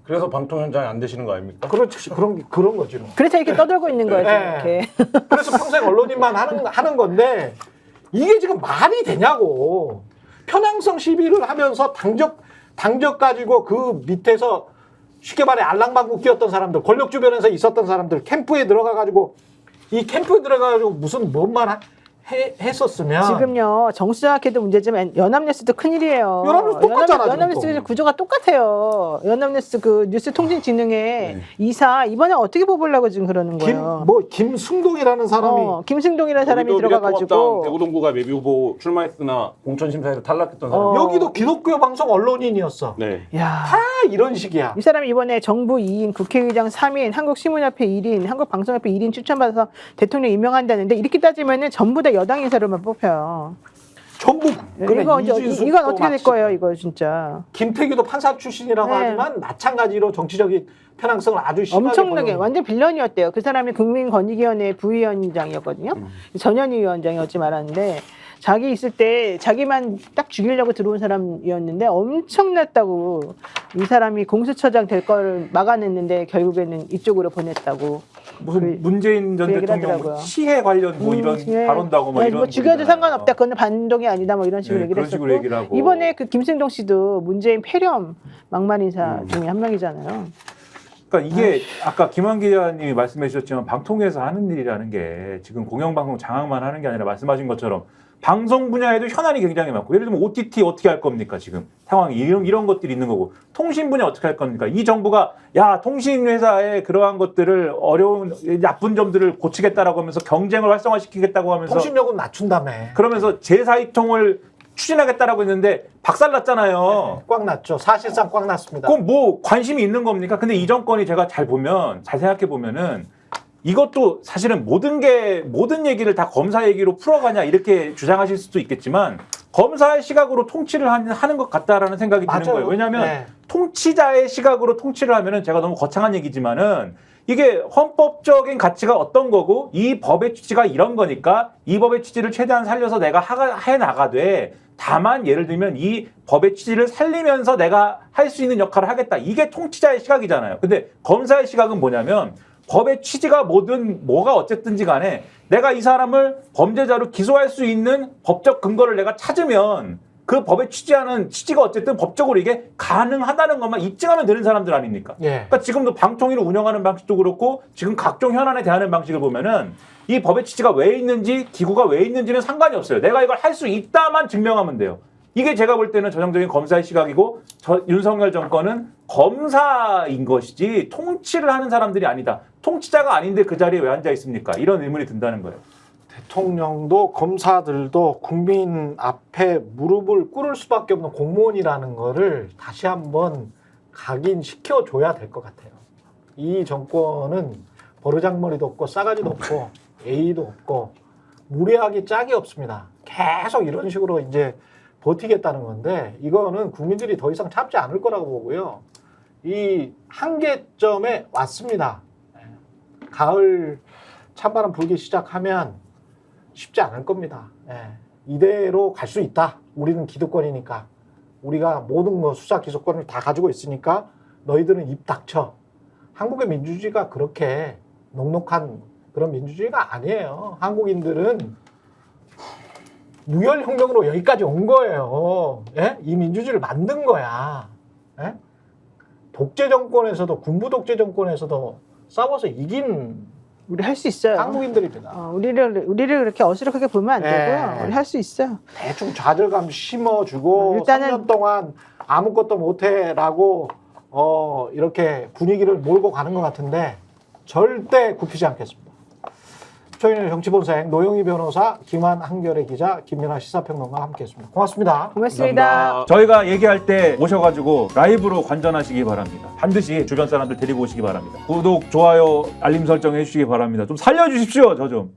그래서 방통위원장이 안 되시는 거 아닙니까?
그렇지. 그런 거지. 뭐.
그래서 이렇게 떠들고 있는 거예요, 지금
네.
이렇게.
그래서 평생 언론인만 하는 건데 이게 지금 말이 되냐고. 편향성 시비를 하면서 당적 가지고 그 밑에서 쉽게 말해 알랑방구 끼었던 사람들, 권력 주변에서 있었던 사람들, 캠프에 들어가가지고 이 캠프에 들어가가지고 무슨 뭔만 했었으면
지금요 정수장학회도 문제지만 연합뉴스도 큰일이에요.
연합뉴스 똑같잖아,
연합뉴스
지금 또.
구조가 똑같아요. 연합뉴스 그 뉴스통신진흥회 이사 이번에 어떻게 뽑으려고 지금 그러는 거예요.
김승동이라는 사람이
김승동이라는 사람이 들어가가지고
대구 동구가 예비 후보 출마했으나 공천 심사에서 탈락했던 사람.
여기도 기독교 방송 언론인이었어.
네.
야.
다 이런 식이야.
이 사람이 이번에 정부 2인, 국회의장 3인, 한국신문협회 1인, 한국방송협회 1인 추천받아서 대통령 임명한다는데 이렇게 따지면은 전부 다 여당 인사로만 뽑혀요.
전부 그래,
이건 어떻게 될 거예요, 이거 진짜.
김태규도 판사 출신이라고
네.
하지만 마찬가지로 정치적인 편향성을 아주 심하게
엄청나게
보여요.
완전 빌런이었대요. 그 사람이 국민권익위원회 부위원장이었거든요. 전현희 위원장이었지 말았는데 자기 있을 때 자기만 딱 죽이려고 들어온 사람이었는데 엄청났다고. 이 사람이 공수처장 될 걸 막아냈는데 결국에는 이쪽으로 보냈다고.
무슨 문재인 전
그 얘기를
대통령
하더라고요.
시해 관련 뭐 이런
예.
발언도 뭐 이런
뭐 죽여도
분이잖아요.
상관없다. 그건 반동이 아니다. 뭐 이런 식으로
네,
얘기를
그런
했었고
식으로 얘기를 하고.
이번에 그 김승동 씨도 문재인 폐렴 막말 인사 중에 한 명이잖아요.
그러니까 이게 아까 김한 기자님이 말씀해 주셨지만 방통위에서 하는 일이라는 게 지금 공영방송 장악만 하는 게 아니라 말씀하신 것처럼 방송 분야에도 현안이 굉장히 많고 예를 들면 OTT 어떻게 할 겁니까 지금 상황이 이런 것들이 있는 거고 통신 분야 어떻게 할 겁니까 이 정부가 야 통신 회사의 그러한 것들을 어려운 나쁜 점들을 고치겠다라고 하면서 경쟁을 활성화시키겠다고 하면서
통신요금 낮춘다며.
그러면서 제4이통을 추진하겠다라고 했는데 박살났잖아요.
꽉 났죠. 사실상 꽉 났습니다.
그럼 뭐 관심이 있는 겁니까? 근데 이 정권이 제가 잘 생각해 보면은 이것도 사실은 모든 얘기를 다 검사 얘기로 풀어가냐 이렇게 주장하실 수도 있겠지만 검사의 시각으로 통치를 하는 것 같다라는 생각이 드는
맞아요.
거예요. 왜냐하면
네.
통치자의 시각으로 통치를 하면은 제가 너무 거창한 얘기지만은 이게 헌법적인 가치가 어떤 거고 이 법의 취지가 이런 거니까 이 법의 취지를 최대한 살려서 내가 해 나가되 다만 예를 들면 이 법의 취지를 살리면서 내가 할 수 있는 역할을 하겠다. 이게 통치자의 시각이잖아요. 근데 검사의 시각은 뭐냐면 법의 취지가 뭐가 어쨌든지 간에 내가 이 사람을 범죄자로 기소할 수 있는 법적 근거를 내가 찾으면 그 법의 취지가 어쨌든 법적으로 이게 가능하다는 것만 입증하면 되는 사람들 아닙니까?
예.
그러니까 지금도 방통위를 운영하는 방식도 그렇고 지금 각종 현안에 대하는 방식을 보면은 이 법의 취지가 왜 있는지 기구가 왜 있는지는 상관이 없어요. 내가 이걸 할 수 있다만 증명하면 돼요. 이게 제가 볼 때는 전형적인 검사의 시각이고 윤석열 정권은 검사인 것이지 통치를 하는 사람들이 아니다. 통치자가 아닌데 그 자리에 왜 앉아 있습니까? 이런 의문이 든다는 거예요.
대통령도 검사들도 국민 앞에 무릎을 꿇을 수밖에 없는 공무원이라는 거를 다시 한번 각인시켜줘야 될 것 같아요. 이 정권은 버르장머리도 없고 싸가지도 없고 예의도 없고 무례하기 짝이 없습니다. 계속 이런 식으로 이제 버티겠다는 건데 이거는 국민들이 더 이상 참지 않을 거라고 보고요. 이 한계점에 왔습니다. 가을 찬바람 불기 시작하면 쉽지 않을 겁니다. 이대로 갈 수 있다. 우리는 기득권이니까. 우리가 모든 거 수사 기소권을 다 가지고 있으니까 너희들은 입 닥쳐. 한국의 민주주의가 그렇게 녹록한 그런 민주주의가 아니에요. 한국인들은 무혈혁명으로 여기까지 온 거예요. 예? 이 민주주의를 만든 거야. 예? 독재 정권에서도 군부 독재 정권에서도 싸워서 이긴
우리 할 수 있어요.
한국인들입니다.
우리를 그렇게 어수룩하게 보면 안 되고요.
네.
우리 할 수 있어요.
대충 좌절감 심어주고
일단은
3년 동안 아무것도 못해라고 이렇게 분위기를 몰고 가는 것 같은데 절대 굽히지 않겠습니다. 저희는 정치본사의 노영희 변호사, 김한 한겨레 기자, 김민아 시사평론가와 함께했습니다. 고맙습니다.
고맙습니다.
저희가 얘기할 때 오셔가지고 라이브로 관전하시기 바랍니다. 반드시 주변 사람들 데리고 오시기 바랍니다. 구독, 좋아요, 알림 설정 해주시기 바랍니다. 좀 살려주십시오, 저 좀.